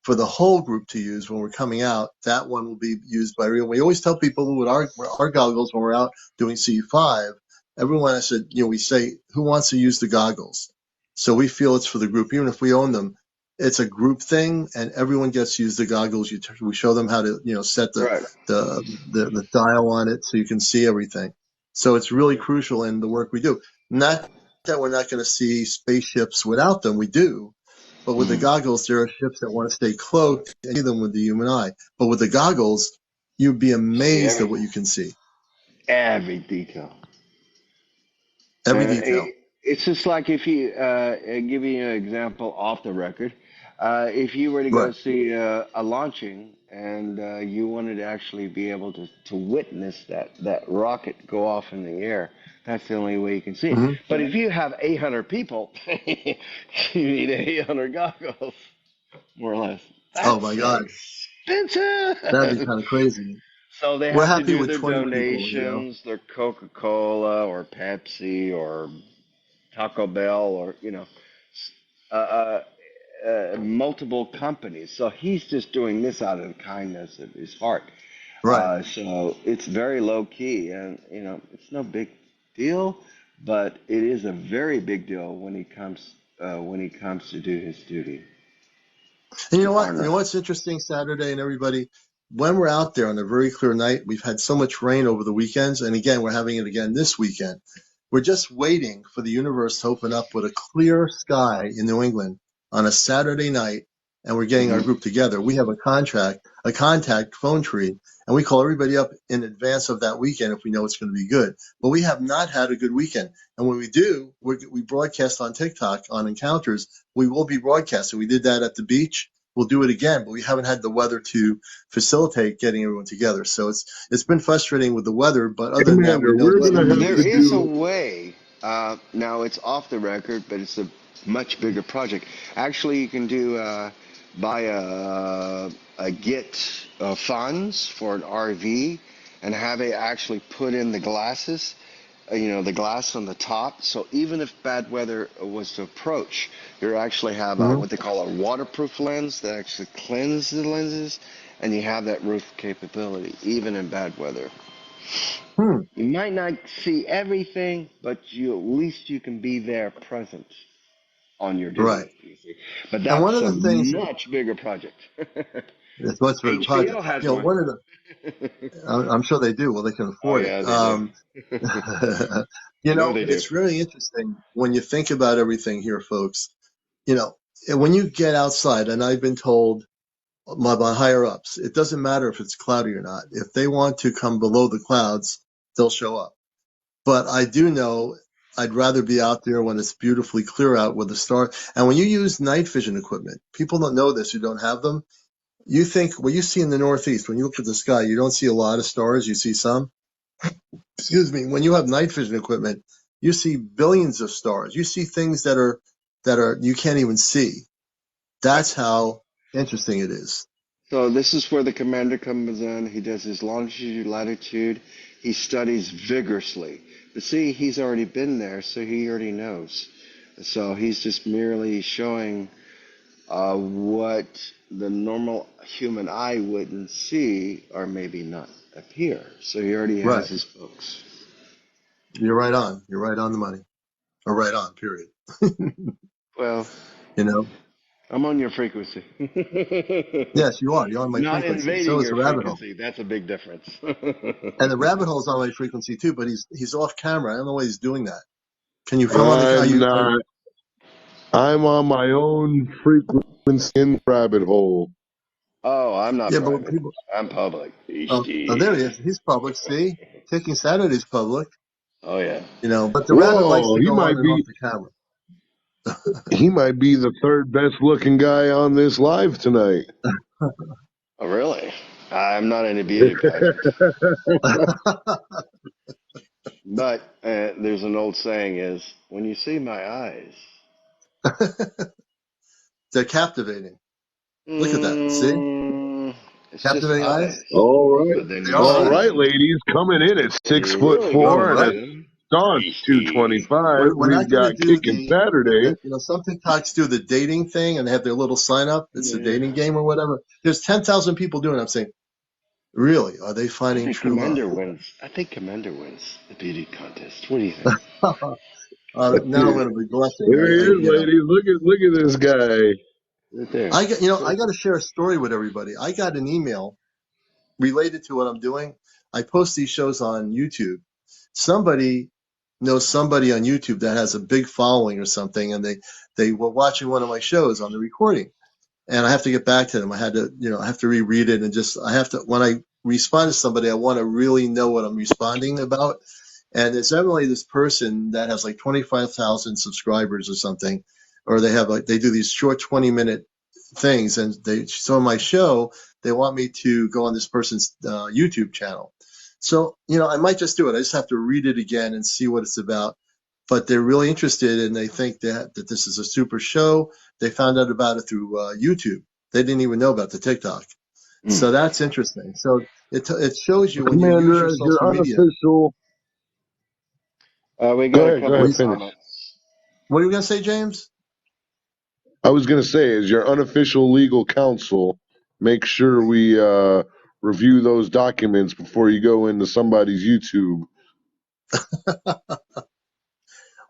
for the whole group to use when we're coming out. That one will be used by everyone. We always tell people with our goggles when we're out doing C5, everyone, I said, we say, who wants to use the goggles? So we feel it's for the group, even if we own them. It's a group thing, and everyone gets to use the goggles. We show them how to, set the dial on it so you can see everything. So it's really crucial in the work we do. Not that we're not going to see spaceships without them. We do. But with the goggles, there are ships that want to stay cloaked and see them with the human eye. But with the goggles, you'd be amazed at what you can see. Every detail. Every detail. It's just like if you give you an example off the record. If you were to go see a launching and you wanted to actually be able to witness that rocket go off in the air, that's the only way you can see it. Mm-hmm. But if you have 800 people, you need 800 goggles, more or less. Oh, That's my God. That'd be expensive. kind of crazy. So they We're have to happy do with their 20 people, donations, their Coca-Cola or Pepsi or Taco Bell or uh, uh, multiple companies. So he's just doing this out of the kindness of his heart. Right. So it's very low key, and it's no big deal, but it is a very big deal when he comes to do his duty. And you know what? You know what's interesting, Saturday and everybody? When we're out there on a very clear night, we've had so much rain over the weekends, and again, we're having it again this weekend. We're just waiting for the universe to open up with a clear sky in New England on a Saturday night, and we're getting our group together. We have a contact phone tree, and we call everybody up in advance of that weekend if we know it's going to be good. But we have not had a good weekend. And when we do, we broadcast on TikTok on Encounters. We will be broadcasting. We did that at the beach. We'll do it again, but we haven't had the weather to facilitate getting everyone together. So it's been frustrating with the weather, but other than that, we Commander, know the we're weather gonna will have be There to good. is a do. way. Now it's off the record, but it's a much bigger project. Actually, you can buy a get funds for an RV and have it actually put in the glasses. The glass on the top. So even if bad weather was to approach, you actually have what they call a waterproof lens that actually cleanses the lenses, and you have that roof capability even in bad weather. Hmm. You might not see everything, but at least you can be there present on your Right. duty. You see. But And one that's of a the things that much bigger project. it's much bigger project. HBO has one. One of the I'm sure they do. Well, they can Oh afford it. yeah, they do. No, they do. It's really interesting when you think about everything here, folks. You know, when you get outside, and I've been told my higher ups, it doesn't matter if it's cloudy or not. If they want to come below the clouds, they'll show up. But I do know I'd rather be out there when it's beautifully clear out with the stars. And when you use night vision equipment, people don't know this who don't have them. You think what you see in the Northeast, when you look at the sky, you don't see a lot of stars, you see some. Excuse me. When you have night vision equipment, you see billions of stars. You see things that are you can't even see. Right. That's how interesting it is. So this is where the commander comes in. He does his longitude, latitude. He studies vigorously. But see, he's already been there, so he already knows. So he's just merely showing what the normal human eye wouldn't see, or maybe not appear. So he already Right. has his folks. You're right on. You're right on the money. Or right on, period. Well, You know? I'm on your frequency. Yes, you are. You're on my Not frequency. So invading is your the rabbit hole. frequency. That's a big difference. And the rabbit hole's on my frequency too, but he's off camera. I don't know why he's doing that. Can you come on the I'm not. I'm on my own frequency in the rabbit hole. Oh, I'm not Yeah, but when private. people I'm public. there he is. He's public, see? Taking Saturday's public, Oh yeah. but the rabbit likes Whoa, to go on and off the camera. he might be the third best looking guy on this live tonight. Oh really? I'm not into beauty pageants. But there's an old saying is, when you see my eyes, They're captivating. Look at that. See? mm, It's Captain just eyes? eyes. All right. But then They you are All eyes. right, see, ladies, coming in at here we All6'4" go, and a right. man. staunch Easty. 225. We're not We've going to got do Kicking Saturday. some TikToks do the dating thing and they have their little sign up. It's a Yeah. dating game or whatever. There's 10,000 people doing it. I'm saying, really? Are they I finding think true love? Commander wins. I think Commander wins the beauty contest. What do you think? Now I'm going to be blushing. There he is, ladies. Look at this guy. Right there. I got to share a story with everybody. I got an email related to what I'm doing. I post these shows on YouTube. Somebody knows somebody on YouTube that has a big following or something, and they were watching one of my shows on the recording, and I have to get back to them. I had to, I have to reread it and I have to, when I respond to somebody, I want to really know what I'm responding about. And it's evidently this person that has like 25,000 subscribers or something, or they do these short 20-minute things. And so on my show, they want me to go on this person's YouTube channel. So, I might just do it. I just have to read it again and see what it's about. But they're really interested and they think that this is a super show. They found out about it through YouTube. They didn't even know about the TikTok. So that's interesting. So it shows you when you use Commander, your as your social media. unofficial. We Go got a ahead. Go couple ahead. of Finish. comments. What are you going to say, James? I was going to say, as your unofficial legal counsel, make sure we review those documents before you go into somebody's YouTube.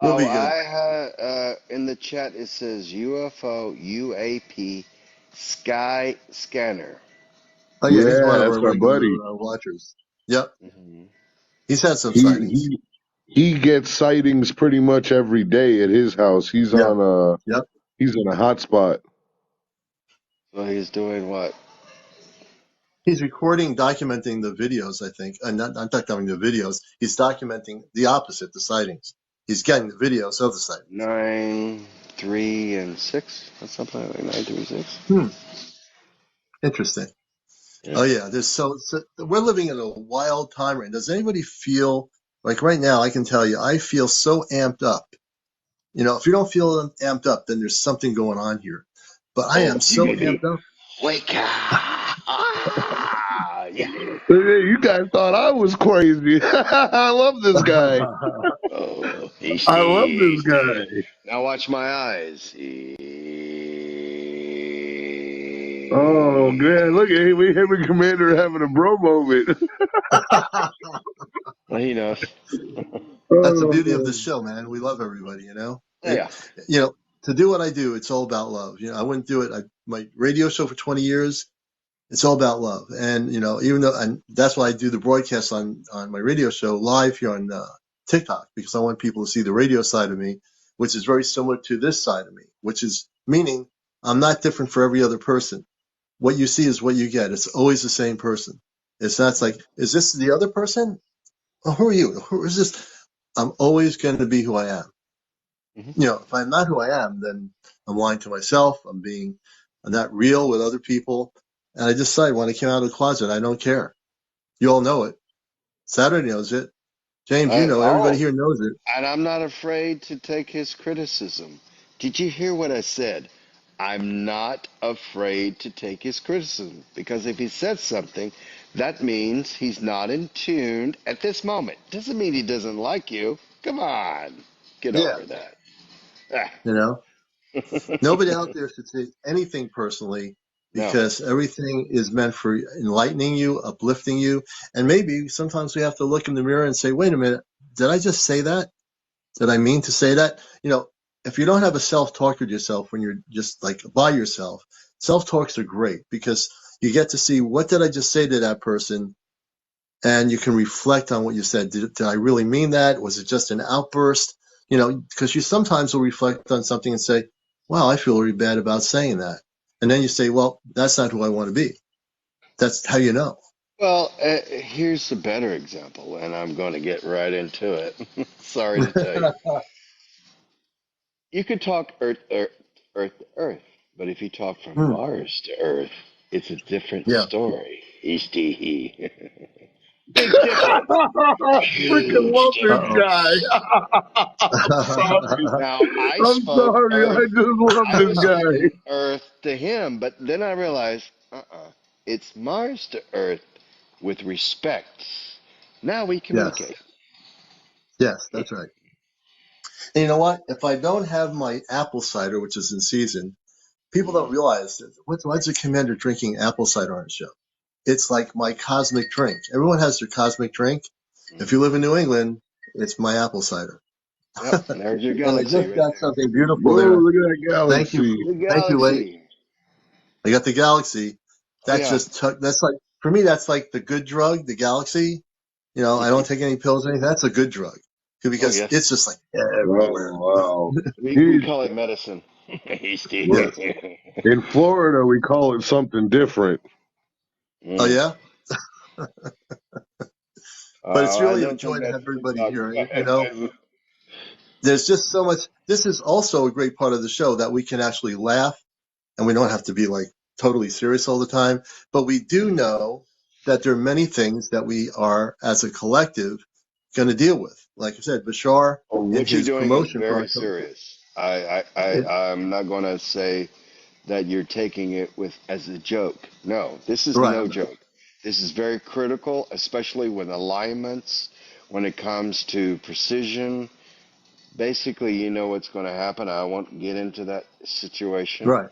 We'll Oh, be good. I had in the chat it says UFO UAP Sky Scanner. Oh yeah, he's one Yeah, of that's our our regular buddy. watchers. Yep, Hmm. he's had some He sightings. he he gets sightings pretty much every day at his house. He's Yeah, on yep. he's in a hot spot. So he's doing what? He's recording, documenting the videos. I think, and not documenting the videos. He's documenting the opposite, the sightings. He's getting the videos of the sightings. 9, 3, and 6. That's something like 9, 3, 6. Interesting. Yeah. Oh yeah, we're living in a wild time right now. Does anybody feel like right now? I can tell you, I feel so amped up. If you don't feel amped up, then there's something going on here. But I Oh, am you so mean me? amped up. Wake up! Ah, yeah. Hey, you guys thought I was crazy. I love this guy. Oh, I love hasty. this guy. Now watch my eyes. Oh man, look at him and Commander having a bro moment. Well, he knows. That's the beauty of Oh, the show, man. We love everybody, Yeah. To do what I do, it's all about love. I wouldn't do it. My radio show for 20 years, it's all about love. And, even though, and that's why I do the broadcast on my radio show live here on TikTok, because I want people to see the radio side of me, which is very similar to this side of me, which is meaning I'm not different for every other person. What you see is what you get. It's always the same person. It's not like, is this the other person? Oh, who are you? Who is this? I'm always going to be who I am. Hmm. If I'm not who I am, then I'm lying to myself. I'm not real with other people. And I decided when I came out of the closet, I don't care. You all know it. Saturday knows it. James, everybody Oh, here knows it. and I'm not afraid to take his criticism. Did you hear what I said? I'm not afraid to take his criticism because if he says something, that means he's not in tune at this moment. Doesn't mean he doesn't like you. Come on, get Yeah. over that. Ah. Nobody out there should take anything personally No. because everything is meant for enlightening you, uplifting you. And maybe sometimes we have to look in the mirror and say, wait a minute, did I just say that? Did I mean to say that? If you don't have a self-talk with yourself when you're just like by yourself, self-talks are great because you get to see what did I just say to that person, and you can reflect on what you said. Did I really mean that? Was it just an outburst? Because you sometimes will reflect on something and say, wow, I feel really bad about saying that. And then you say, well, that's not who I want to be. That's how you know. Well, here's a better example, and I'm going to get right into it. Sorry to tell you. You could talk Earth, Earth, Earth, Earth, but if you talk from Hmm. Mars to Earth, it's a different Yeah. story. Easty. Big difference. I freaking Huge love this Uh-oh. difference. guy. I'm sorry. Now, I'm sorry. I just love I this was guy. speaking Earth to him, but then I realized, It's Mars to Earth with respect. Now we Yes. communicate. Yes, that's right. And you know what? If I don't have my apple cider, which is in season, people don't realize that. Why's the commander drinking apple cider on his show? It's like my cosmic drink. Everyone has their cosmic drink. If you live in New England, it's my apple cider. Yep, there's your And I galaxy just right got there. something beautiful Whoa, there. look at that Thank you. galaxy. The Thank you, lady. galaxy. I got the galaxy. Oh That's yeah. just, that's like, for me, that's like the good drug, the galaxy. You know, I don't take any pills or anything. That's a good drug Oh because yes. it's just like everywhere. Oh, wow. We He's, call it medicine. well, Yes. in Florida, we call it something different. Oh, Mm. yeah? But it's I really a don't joy think to that's have what everybody we're talking here. You know, about. there's just so much. This is also a great part of the show that we can actually laugh and we don't have to be like totally serious all the time. But we do know that there are many things that we are, as a collective, going to deal with. Like I said, Bashar in What you're his doing is promotion very process. serious. I'm not going to say that you're taking it with as a joke. No, this is Right. no joke. This is very critical, especially with alignments, when it comes to precision. Basically, you know what's going to happen. I won't get into that situation, Right.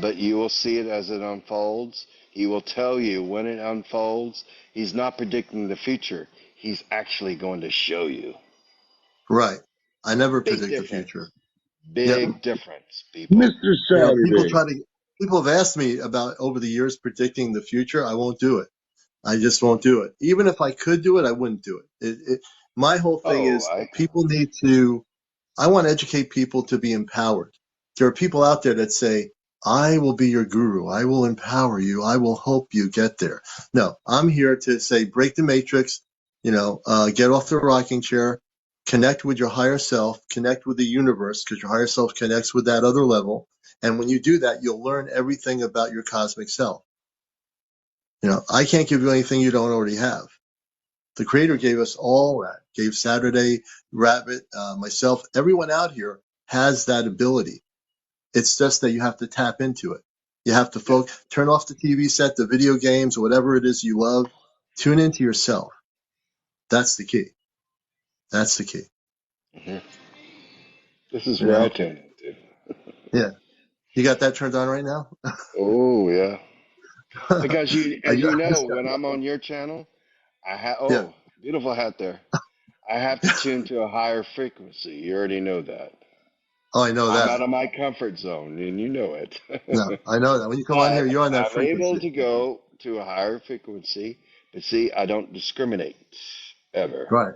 but you will see it as it unfolds. He will tell you when it unfolds. He's not predicting the future. He's actually going to show you. Right. I never Big predict the future. difference. Yep. Big difference, people. Mr. You know, Saturday. people have asked me about over the years predicting the future. I won't do it. I just won't do it. Even if I could do it, I wouldn't do it. My whole thing Oh, is people need to, I want to educate people to be empowered. There are people out there that say, I will be your guru. I will empower you. I will help you get there. No, I'm here to say, break the matrix, get off the rocking chair, connect with your higher self, connect with the universe, because your higher self connects with that other level. And when you do that, you'll learn everything about your cosmic self. I can't give you anything you don't already have. The creator gave us all that, gave Saturday, Rabbit, myself, everyone out here has that ability. It's just that you have to tap into it. You have to turn off the TV set, the video games, or whatever it is you love. Tune into yourself. That's the key. That's the key. hmm this is You where I know? tune into. Yeah. You got that turned on right now? Oh yeah, because I as you just know, got, when I'm on your channel, I have yeah. beautiful hat there. I have to tune to a higher frequency. You already know that. Oh, I know I'm that. out of my comfort zone, and you know it. No, I know that. When you come on here, But you're on that I'm able frequency. to go to a higher frequency. But see, I don't discriminate ever. Right.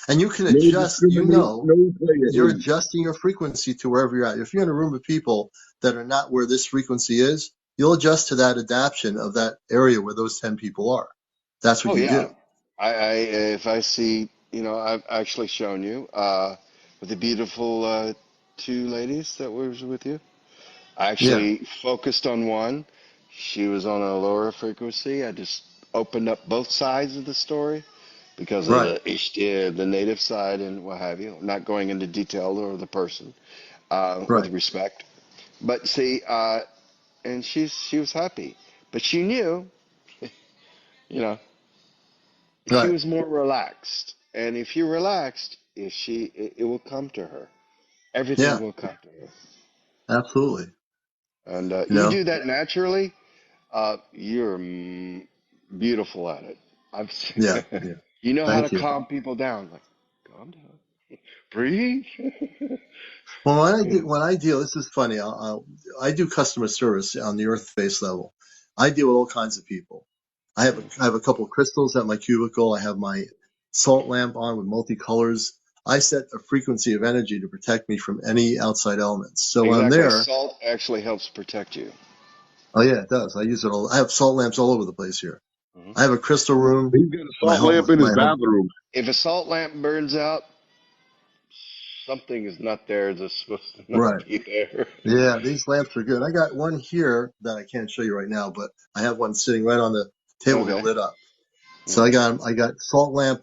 And you can No adjust, discriminate, no you're player adjusting your frequency to wherever you're at. If you're in a room of people that are not where this frequency is, you'll adjust to that adaptation of that area where those 10 people are. That's what Oh you yeah, do. if I see, I've actually shown you with the beautiful two ladies that was with you. I Yeah. actually focused on one. She was on a lower frequency. I just opened up both sides of the story because of Right. the native side and what have you. Not going into detail or the person with Right. respect. But see, and she was happy, but she knew, you know, she Right. was more relaxed. And if you're relaxed, it will come to her. Everything Yeah. will come to her. Absolutely. And You you know? do that naturally. You're beautiful at it. I've Yeah. Yeah. you know how to Thank you. calm people down. Like, calm down, breathe. Well, when I deal, this is funny. I do customer service on the earth-based level. I deal with all kinds of people. I have a couple of crystals at my cubicle. I have my salt lamp on with multicolors. I set a frequency of energy to protect me from any outside elements. So when I'm Exactly. there, Salt actually helps protect you. oh yeah, it does. I use it all. I have salt lamps all over the place here. hmm I have a crystal room. He's got a My salt home, lamp in his my home. bathroom. If a salt lamp burns out, something is not there that's supposed to not Right. be there. Yeah, these lamps are good. I got one here that I can't show you right now, but I have one sitting right on the table here Okay. lit up. So hmm I got salt lamp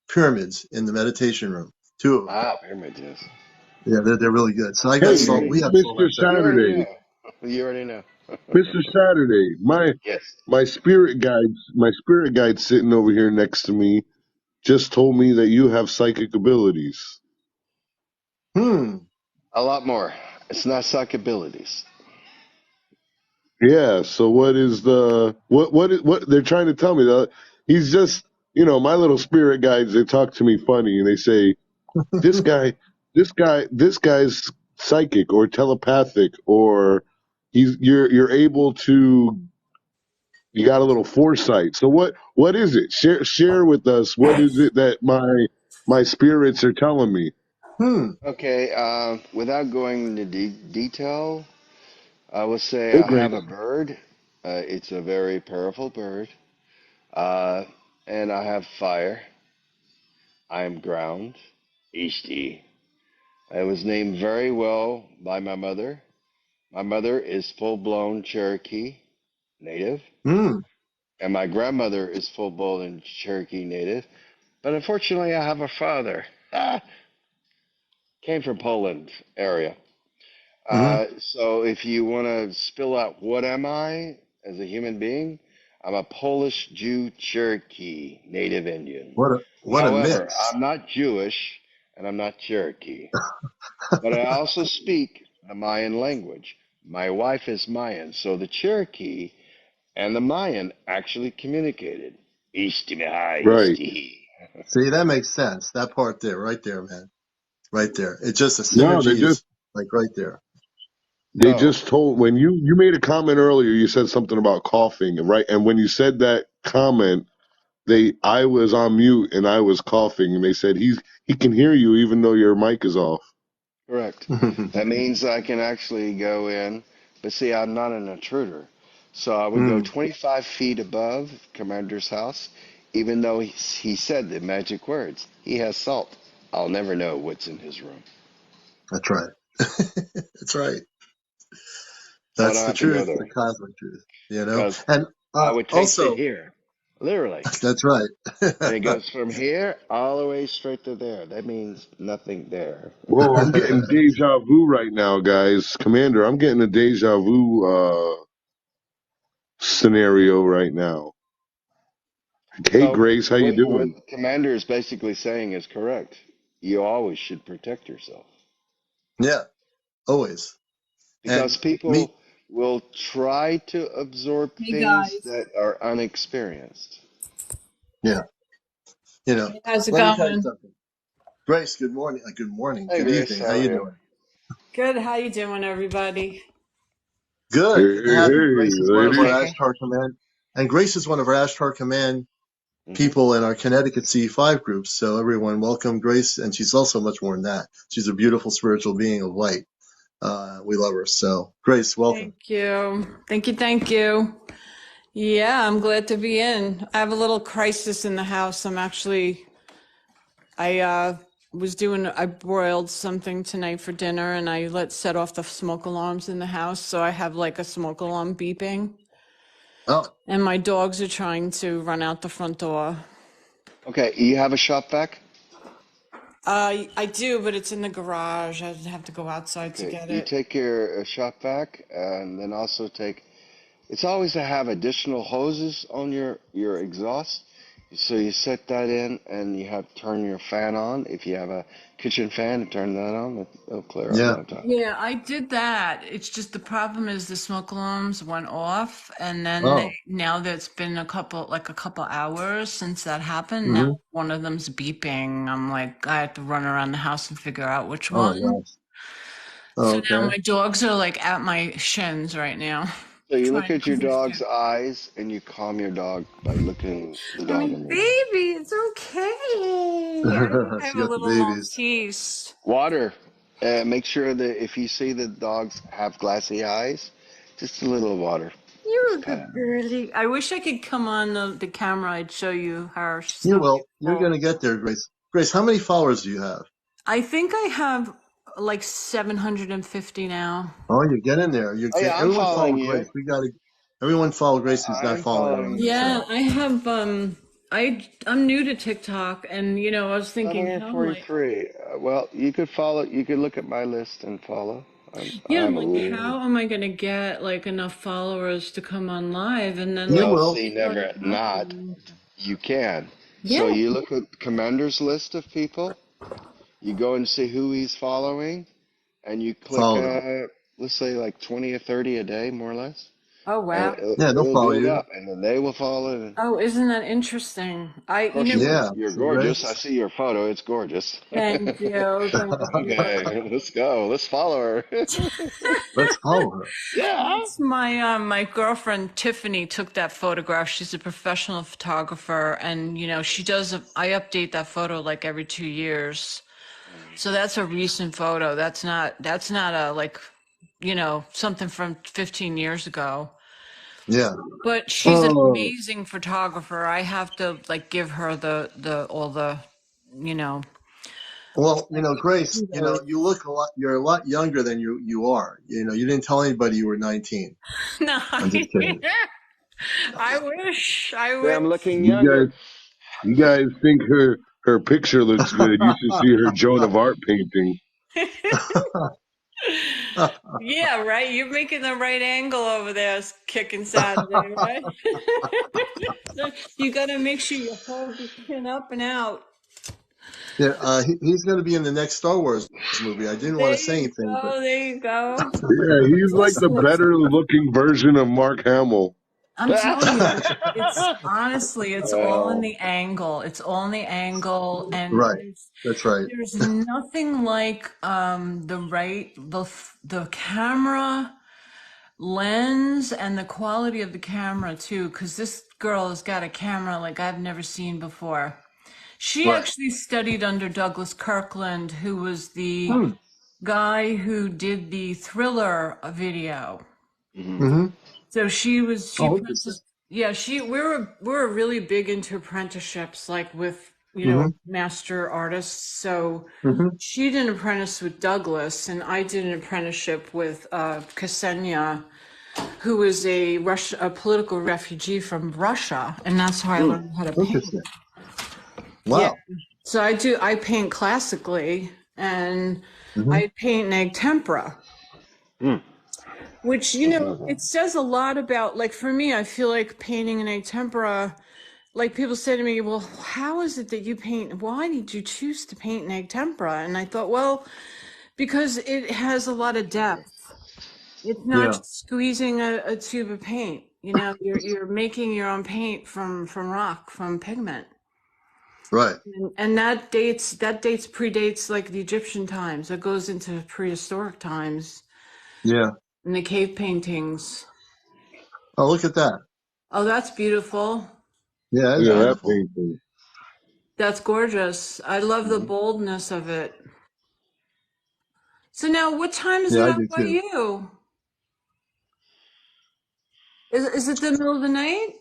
pyramids in the meditation room, two of them. Ah, pyramid, yes. Yeah, they're really good. So I Hey, got You salt. already, We have salt Mr. lamps you everywhere. already Saturday. know. You already know. Mr. Saturday, Yes. my spirit guide sitting over here next to me just told me that you have psychic abilities. Hmm. A lot more. It's not psych abilities. Yeah. So what they're trying to tell me that he's just my little spirit guides. They talk to me funny and they say this guy, this guy's psychic or telepathic or you're able to. You got a little foresight. So what is it? Share with us. What is it that my spirits are telling me? Hmm. Okay, without going into detail, I will say Hey, I have Grace. a bird. It's a very powerful bird. Uh, and I have fire. I am ground. Ishti. I was named very well by my mother. My mother is full blown Cherokee native, Hmm. and my grandmother is full blown Cherokee native. But unfortunately, I have a father. Came from Poland area. Hmm. So if you want to spill out what am I as a human being, I'm a Polish Jew Cherokee Native Indian. What a However, mix. I'm not Jewish and I'm not Cherokee. But I also speak the Mayan language. My wife is Mayan, so the Cherokee and the Mayan actually communicated. Right. See, that makes sense. That part there, right there, man. Right there. It's just a No, synergy is like right there. they So, just told when you made a comment earlier. You said something about coughing, right? And when you said that comment, I was on mute and I was coughing, and they said he can hear you even though your mic is off. correct. That means I can actually go in, but see, I'm not an intruder. So I would go Hmm. 25 feet above Commander's house, even though he said the magic words. He has salt. I'll never know what's in his room. That's right. That's right. So I That's don't the have to go truth, the there cosmic truth, because And I would taste it also, here, literally. that's right. And it goes from here all the way straight to there. That means nothing there. Whoa, I'm getting deja vu right now, guys. Commander, I'm getting a deja vu scenario right now. Hey, So Grace, how you what doing? Commander is basically saying is correct. You always should protect yourself Yeah, always. because And me, people will try to absorb Hey things guys, that are unexperienced. yeah, hey, how's it let me tell you going? something. Grace, good morning. Good morning. Hey Good Grace, evening. How how you are you? doing? Good. How you doing, everybody? Hey, Good. Good to hey, have you. hey, Grace is one of our lady. Checking. Ashtar Command, and Grace is one of our Ashtar Command Hmm. people in our Connecticut C5 group. So everyone, welcome Grace, and she's also much more than that. She's a beautiful spiritual being of light. We love her. So Grace, welcome. Thank you. Thank you. Thank you. Yeah, I'm glad to be in. I have a little crisis in the house. I I broiled something tonight for dinner and I set off the smoke alarms in the house. So I have like a smoke alarm beeping Oh, and my dogs are trying to run out the front door. Okay, you have a shop vac? I do, but it's in the garage. I'd have to go outside to Okay, get you it. take your shop vac and then also take. It's always to have additional hoses on your exhaust. So you set that in, and you have to turn your fan on. If you have a kitchen fan, turn that on. It'll clear up yeah. no time. Yeah, I did that. It's just the problem is the smoke alarms went off, and then Oh, now that it's been a couple hours since that happened, now hmm. one of them's beeping. I'm like, I have to run around the house and figure out which Oh my one. gosh. So Oh, now okay. my dogs are like at my shins right now, So you look trying at your to dog's eyes, and you calm your dog by looking the I'm dog like, in the eye. baby, it's okay. I have She a got the little babies. Maltese. Water. Make sure that if you see the dogs have glassy eyes, just a little water. You're a Just pat good them. girlie. I wish I could come on the camera. I'd show you her. She's You so will. You're beautiful. gonna get there, Grace. Grace, how many followers do you have? I think I have like 750 now. Oh, you get in there. You Oh get yeah, I'm everyone follow following Grace. you. We gotta. Everyone follow Grace who's not I'm following following already. you. Yeah, So I have I'm new to TikTok and I was thinking how am I 743. Well, you could follow. You could look at my list and follow. I Yeah, have I'm a like, little. how am I gonna get like enough followers to come on live? And then You like Well, will. see, started never not. happening. You can. So Yeah. you look at Commander's list of people. You go and see who he's following, and you click, Follow them. let's say like 20 or 30 a day, more or less, Oh and wow. Yeah, they'll it'll follow build you. up, and then they will follow. And Oh, isn't that interesting? of course, Yeah. you're See, Ray? gorgeous. I see your photo. It's gorgeous. Thank you. Thank you. Okay, let's go. Let's follow her. Let's follow her. Yeah. That's my girlfriend Tiffany took that photograph. She's a professional photographer, and she does. I update that photo like every 2 years. So that's a recent photo. That's not a like, something from 15 years ago. Yeah. But she's an Oh, amazing photographer. I have to like give her all the, you know, Well, Grace, kudos. you're a lot younger than you are. You didn't tell anybody you were 19. No, I'm just kidding. I wish. I Say wish. I'm looking you younger. guys think her picture looks good? You should see her Joan of Arc painting. Yeah, right. You're making the right angle over there, kicking Saturday, right? So you got to make sure you hold your chin up and out. Yeah, he's going to be in the next Star Wars movie. I didn't want There to say you anything, but go. There you go. Yeah, he's like the Listen, better looking version of Mark Hamill. I'm telling you, it's honestly, it's all in Well, the angle. It's all in the angle, and right, that's right. there's nothing like the camera lens and the quality of the camera too, because this girl has got a camera like I've never seen before. She Right. actually studied under Douglas Kirkland, who was the Hmm. guy who did the Thriller video. mhm. Mm-hmm. So she Oh, interesting. apprenticed. Yeah, we were really big into apprenticeships, like with Mm-hmm. master artists. So Mm-hmm. she did an apprentice with Douglas, and I did an apprenticeship with Ksenia, who was a political refugee from Russia, and that's how I Hmm. learned how to paint. Interesting. Yeah. Wow. So I paint classically, and Mm-hmm. I paint in egg tempera. Hmm. Which, it says a lot about, like, for me, I feel like painting in egg tempera, like, people say to me, well, how is it that you paint? Why did you choose to paint in egg tempera? And I thought, well, because it has a lot of depth. It's not Yeah. just squeezing a tube of paint. You're making your own paint from rock, from pigment. Right. And that predates like the Egyptian times. It goes into prehistoric times Yeah. in the cave paintings. Oh, look at that. Oh, that's beautiful. Yeah, that's Look at Yeah. that beautiful. painting. That's gorgeous. I love the boldness of it. So now, what time is Yeah, it I up do by too. you? Is it the middle of the night?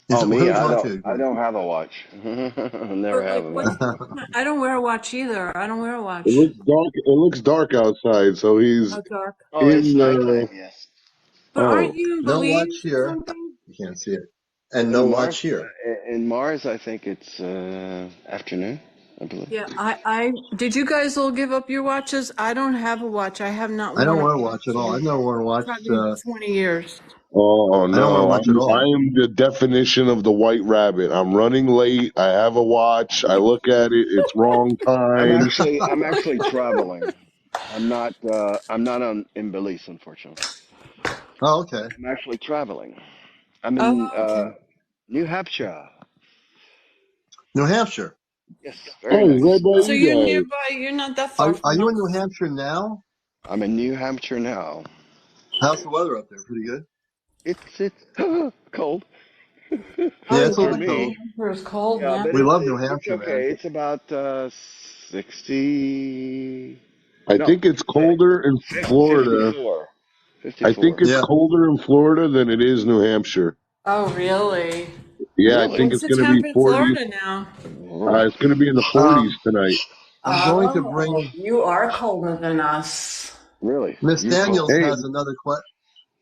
Is Oh, it, who me? are you talking to, I Grace? don't have a watch. Never Or have like a what's watch. the time? I don't wear a watch either. I don't wear a It watch. looks dark. It looks dark outside, so he's Oh, dark. Oh, it's in. nighttime. Yes. But aren't Oh, you in No watch Belize or here. something? You can't see it. And no In watch Mars, here. in Mars, I think it's afternoon. I believe. Yeah, I did you guys all give up your watches? I don't have a watch. I have not I don't worn a wear a watch watch at all. in I've never worn a watch. probably 20 years. oh I don't wear a no! watch at I all. am the definition of the white rabbit. I'm running late. I have a watch. I look at it. It's wrong time. I'm actually traveling. I'm not in Belize, unfortunately. Oh, okay. I'm actually traveling. I'm in Oh, okay. New Hampshire. New Hampshire. Yes, very Oh, nice. right by So you you're guys. nearby. You're not that far Are from you in New us. Hampshire now? I'm in New Hampshire now. How's the weather up there? Pretty good. It's cold Oh Yeah, it's a for little yeah, bit New cold. me. Hampshire is cold, Yeah, man. but We love New it's Hampshire, man. okay. It's about 60. I No, think it's colder in Florida. 54. I think 54. it's Yeah. colder in Florida than it is New Hampshire. Oh really? Yeah, I think Really? What's it's the going to be temp in 40s. Florida now? It's going to be in the 40s Um, tonight. I'm going to Oh, bring you are colder than us. Really? Miss You're cold. Daniels Hey, has another question.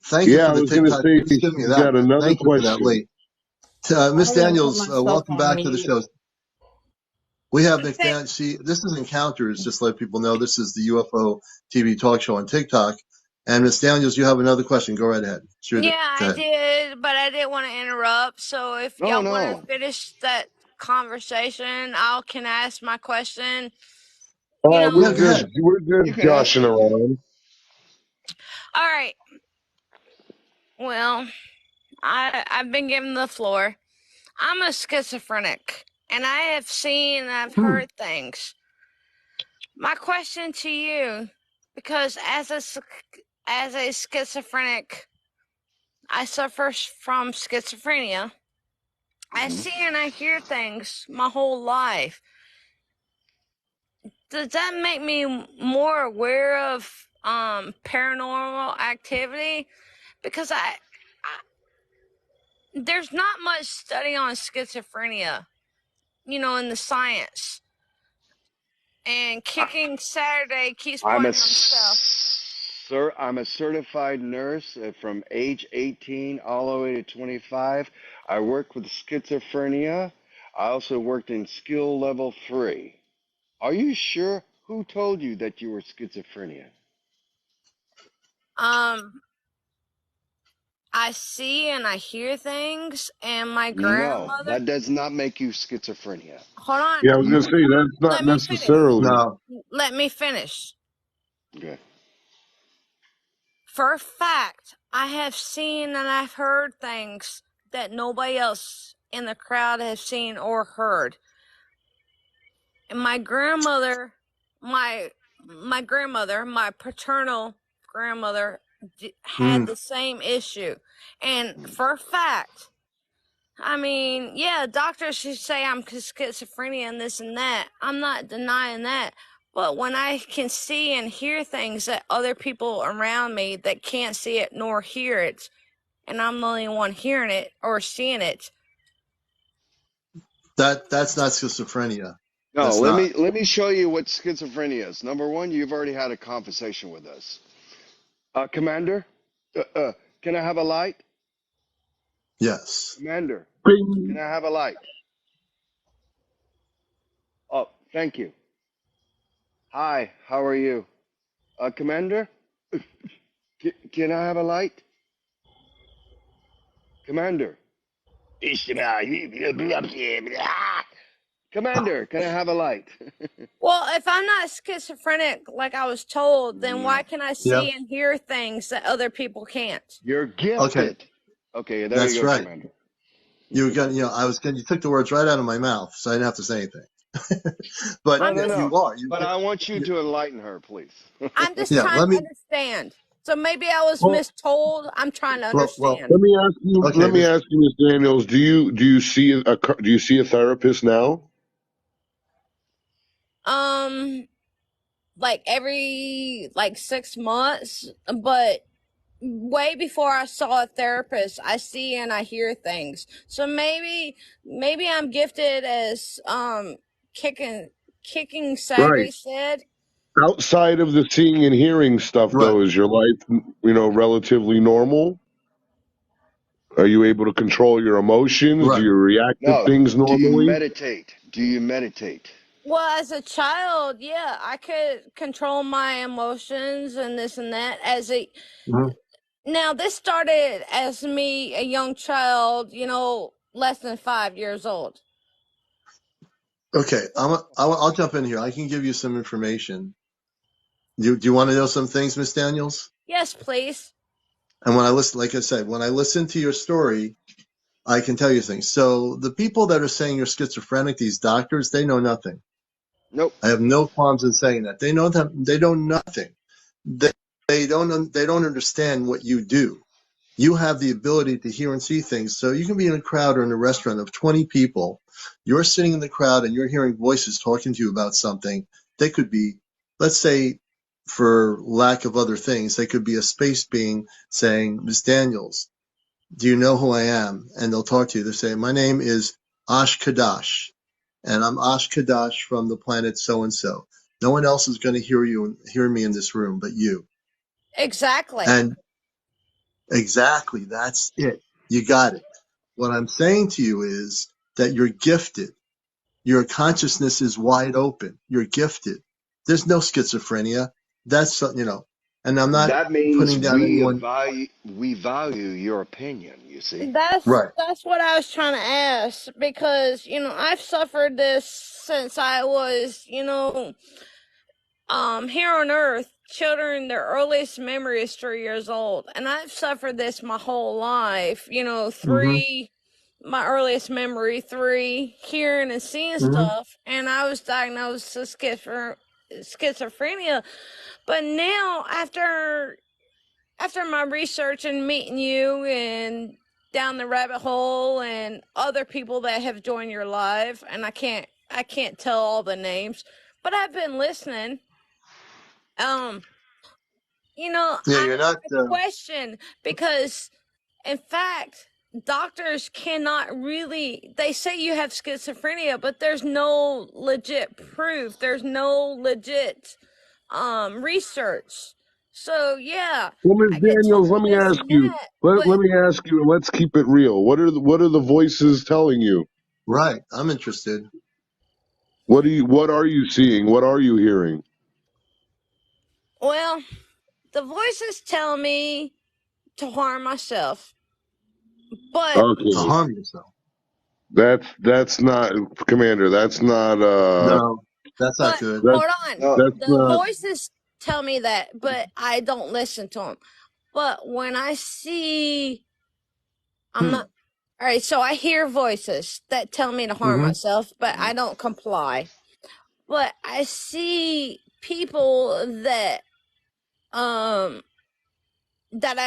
Thank you yeah, for I the was going to TikTok. say Just giving me she's that, got man. another Thank you for that question. late. Miss I'm gonna put Daniels, myself welcome on back to the mute. show. We have McDaniel. See, this is Encounters. Just to let people know, this is the UFO TV talk show on TikTok. And Miss Daniels, you have another question. Go right ahead. Shoot it. Yeah, Go I ahead. did, but I didn't want to interrupt. So if No, y'all want to no. finish that conversation, I can ask my question. Yeah, go ahead. We're You just can ask. joshing around. All right. Well, I've been given the floor. I'm a schizophrenic, and I have seen and I've heard things. My question to you, because as a schizophrenic, I suffer from schizophrenia. I see and I hear things my whole life. Does that make me more aware of paranormal activity? Because there's not much study on schizophrenia, in the science. And Kicking Saturday keeps I'm a pointing himself. I'm a certified nurse from age 18 all the way to 25. I work with schizophrenia. I also worked in skill level 3. Are you sure? Who told you that you were schizophrenia? I see and I hear things, and my No, grandmother. that does not make you schizophrenia. Hold on. Yeah, I was gonna say that's not Let me finish. necessarily. No, Let me finish. Okay. For a fact, I have seen and I've heard things that nobody else in the crowd has seen or heard. And my grandmother, my paternal grandmother, had the same issue. And for a fact, I mean, yeah, doctors should say I'm schizophrenia and this and that. I'm not denying that. But when I can see and hear things that other people around me that can't see it nor hear it, and I'm the only one hearing it or seeing it. that's not schizophrenia. No, That's let not. me show you what schizophrenia is. Number one, you've already had a conversation with us. Commander, can I have a light? Yes. Commander, can Bing. I have a light? Oh, thank you. Hi, how are you? Commander, can I have a light? Commander. Commander, can I have a light? Well, if I'm not schizophrenic like I was told, then why No. can I Yeah. see and hear things that other people can't? You're Okay. gifted. Okay, there you That's go, right. Commander. You took the words right out of my mouth, so I didn't have to say anything. But I'm No, no, just no. you are. But I want you to enlighten her, please. I'm just Yeah. trying Let to me. understand. So maybe I was Well, mistold. I'm trying to Well. understand. let me ask you. Okay, Let me Miss. ask you, Miss Daniels. Do you see a therapist now? Like every 6 months, but way before I saw a therapist, I see and I hear things. So maybe I'm gifted as kicking Right. Saturday said. Outside of the seeing and hearing stuff, Right. though, is your life, relatively normal? Are you able to control your emotions? Do Right. you react to No. things Do you normally? meditate? Do you meditate? Well, as a child, yeah, I could control my emotions and this and that. Mhm. Now this started as me, a young child, less than 5 years old. Okay. I'll jump in here. I can give you some information. Do you want to know some things, Miss Daniels? Yes, please. And when I listen, like I said, when I listen to your story, I can tell you things. So the people that are saying you're schizophrenic, these doctors, they know nothing. Nope. I have no qualms in saying that. They know that they know nothing. They, they don't understand what you do. You have the ability to hear and see things. So you can be in a crowd or in a restaurant of 20 people. You're sitting in the crowd and you're hearing voices talking to you about something. They could be, let's say, for lack of other things, they could be a space being saying, Miss Daniels, do you know who I am? And they'll talk to you. They say, my name is Ash Kadash, and I'm Ash Kadash from the planet so and so. No one else is going to hear me in this room but you. Exactly. And exactly, that's it. You got it. What I'm saying to you is that you're gifted. Your consciousness is wide open. You're gifted. There's no schizophrenia. That's, and I'm not That means putting down anyone. we value your opinion, you see. Right. That's what I was trying to ask, because I've suffered this since I was here on Earth. Children, their earliest memory is 3 years old, and I've suffered this my whole life. Mm-hmm. My earliest memory, 3, hearing and seeing Mm-hmm. stuff, and I was diagnosed with schizophrenia. But now, after my research and meeting you and down the rabbit hole and other people that have joined your live, and I can't tell all the names, but I've been listening. Yeah, I you're not. question, because in fact, doctors cannot really, they say you have schizophrenia, but there's no legit proof. There's no legit research. So yeah, Well, Ms. I get Daniels, let told me this ask and you. that, Let but me ask you, and let's keep it real. What are the voices telling you? Right. I'm interested. What are you seeing? What are you hearing? well, the voices tell me to harm myself. But To Okay, harm yourself. that's not, Commander. That's not No, that's not but good. that hold on, No, that's the not. voices tell me that, but I don't listen to them. But when I see, I'm Hmm. not. All right, so I hear voices that tell me to harm Mm-hmm. myself, but I don't comply. But I see people um that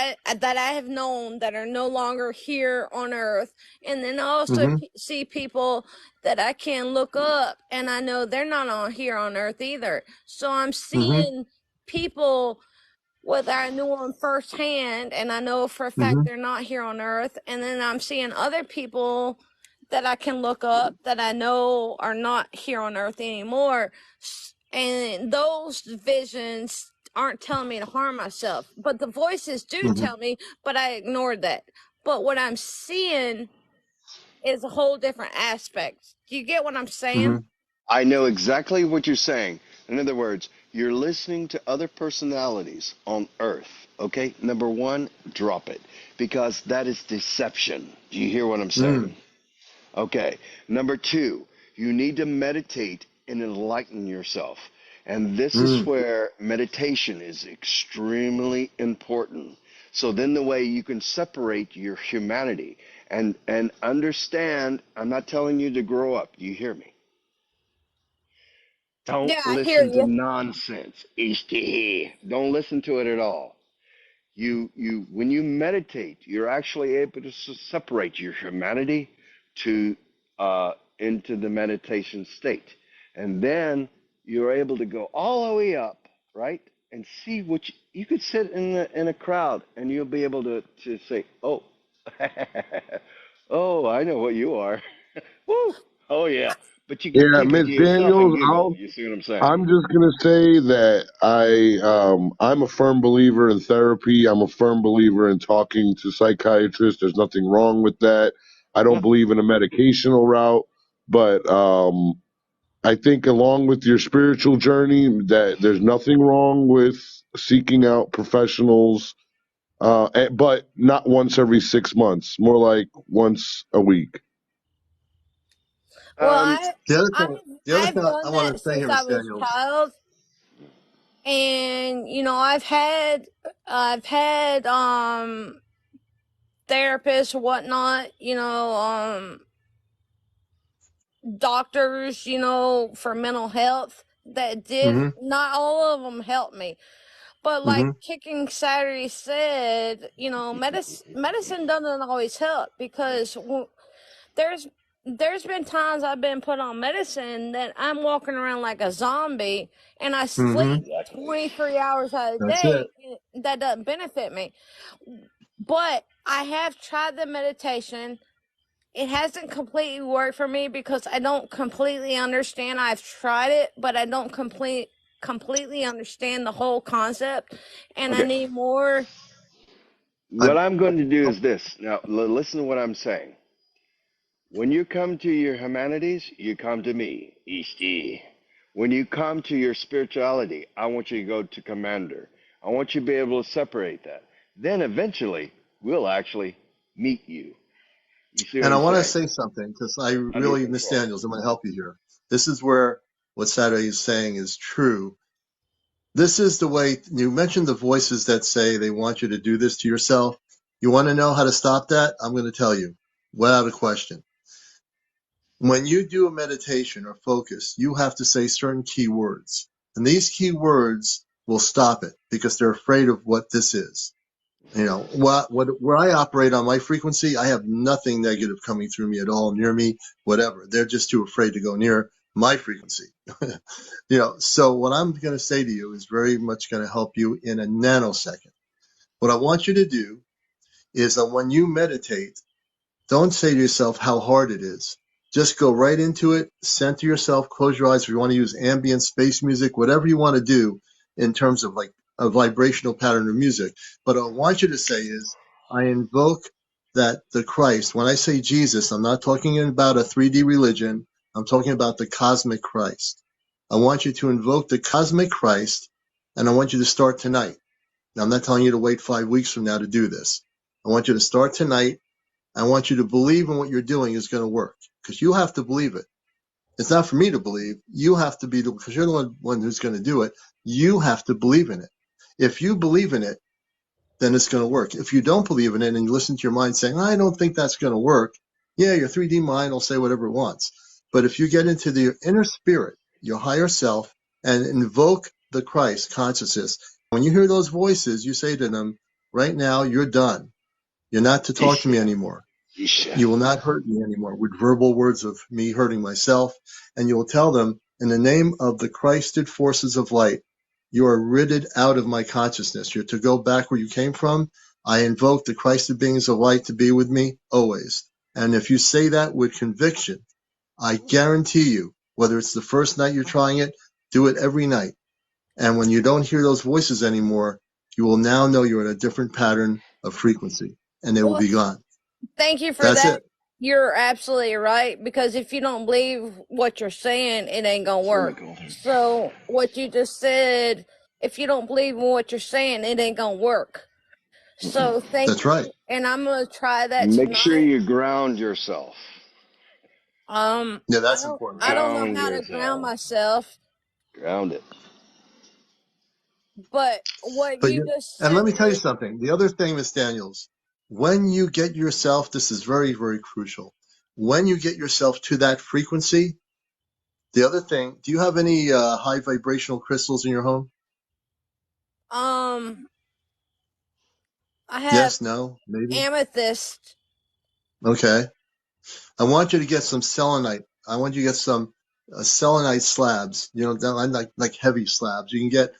I have known that are no longer here on Earth, and then I also Mm-hmm. see people that I can look up, and I know they're not on here on Earth either. So I'm Mm-hmm. seeing people whether I knew them firsthand, and I know for a fact Mm-hmm. they're not here on Earth, and then I'm seeing other people that I can look up that I know are not here on Earth anymore, and those visions aren't telling me to harm myself, but the voices do Mm-hmm. tell me, but I ignored that. But what I'm seeing is a whole different aspect. Do you get what I'm Mm-hmm. saying? I know exactly what you're saying. In other words, you're listening to other personalities on Earth. Okay? Number one, drop it. Because that is deception. Do you hear what I'm Mm. saying? Okay. Number two, you need to meditate and enlighten yourself. And this is Mm. where meditation is extremely important. So then the way you can separate your humanity and understand, I'm not telling you to grow up. Do you hear me? Don't Yeah, I hear listen to you. nonsense. Don't listen to it at all. You when you meditate, you're actually able to separate your humanity to into the meditation state, and then you're able to go all the way up, right, and see what you could sit in a crowd, and you'll be able to say, oh, oh, I know what you are. Woo! Oh yeah, but you can Yeah, keep it Ms. to yourself and Daniels. giggle. You see what I'm saying? I'm just gonna say that I'm a firm believer in therapy. I'm a firm believer in talking to psychiatrists. There's nothing wrong with that. I don't Yeah. believe in a medicational route, but I think along with your spiritual journey, that there's nothing wrong with seeking out professionals, but not once every 6 months. More like once a week. Well, Um, I've The other I've thing I done want to that say since here, I Miss was a Daniels. child, and I've had therapists or whatnot, doctors, for mental health that did Mm-hmm. not all of them helped me. But like Mm-hmm. Kicking Saturday said, medicine doesn't always help, because there's there's been times I've been put on medicine that I'm walking around like a zombie, and I Mm-hmm. sleep 23 hours out of the That's it. day. That doesn't benefit me. But I have tried the meditation. It hasn't completely worked for me because I don't completely understand. I've tried it, but I don't completely understand the whole concept, and I okay. need more. I, What I'm going to do oh, is this. Now, listen to what I'm saying. When you come to your humanities, you come to me, Easty. When you come to your spirituality, I want you to go to Commander. I want you to be able to separate that. Then eventually, we'll actually meet you. You see what And I I'm want to saying? say something because I Under really, Miss control. Daniels, I'm going to help you here. This is where what Saturday is saying is true. This is the way you mentioned the voices that say they want you to do this to yourself. You want to know how to stop that? I'm going to tell you without a question. When you do a meditation or focus, you have to say certain key words. And these key words will stop it because they're afraid of what this is. You know, where I operate on my frequency, I have nothing negative coming through me at all, near me, whatever. They're just too afraid to go near my frequency. You know, so what I'm going to say to you is very much going to help you in a nanosecond. What I want you to do is that when you meditate, don't say to yourself how hard it is. Just go right into it, center yourself, close your eyes. If you want to use ambient space music, whatever you want to do in terms of like a vibrational pattern of music. But what I want you to say is, I invoke that the Christ, when I say Jesus, I'm not talking about a 3D religion. I'm talking about the cosmic Christ. I want you to invoke the cosmic Christ, and I want you to start tonight. Now, I'm not telling you to wait 5 weeks from now to do this. I want you to start tonight. I want you to believe in what you're doing is going to work because you have to believe it. It's not for me to believe. You have to be because you're the one who's going to do it. You have to believe in it. If you believe in it, then it's going to work. If you don't believe in it and you listen to your mind saying, I don't think that's going to work, yeah, your 3D mind will say whatever it wants. But if you get into the inner spirit, your higher self, and invoke the Christ consciousness, when you hear those voices, you say to them, right now, you're done. You're not to talk to me Isha. anymore. Isha. You will not hurt me anymore with verbal words of me hurting myself. And you will tell them, in the name of the Christed forces of light, you are ridded out of my consciousness. You're to go back where you came from. I invoke the Christed beings of light to be with me always. And if you say that with conviction, I guarantee you, whether it's the first night you're trying it, do it every night. And when you don't hear those voices anymore, you will now know you're in a different pattern of frequency and they will Well, be gone. thank you for That's that. it. You're absolutely right because if you don't believe what you're saying, it ain't gonna work. So what you just said, if you don't believe in what you're saying, it ain't gonna work. So thank That's right. you, and I'm gonna try that Make sure tonight. you ground yourself. Yeah, that's important I too. don't know Ground how to ground yourself. myself, Ground it. but what But you you, just and let me tell you said, something. The other thing, Miss Daniels, when you get yourself, this is very, very crucial. When you get yourself to that frequency, the other thing, do you have any high vibrational crystals in your home? um, I have Yes, no, maybe? amethyst. Okay. I want you to get some selenite. I want you to get some selenite slabs. You know, like heavy slabs. You can get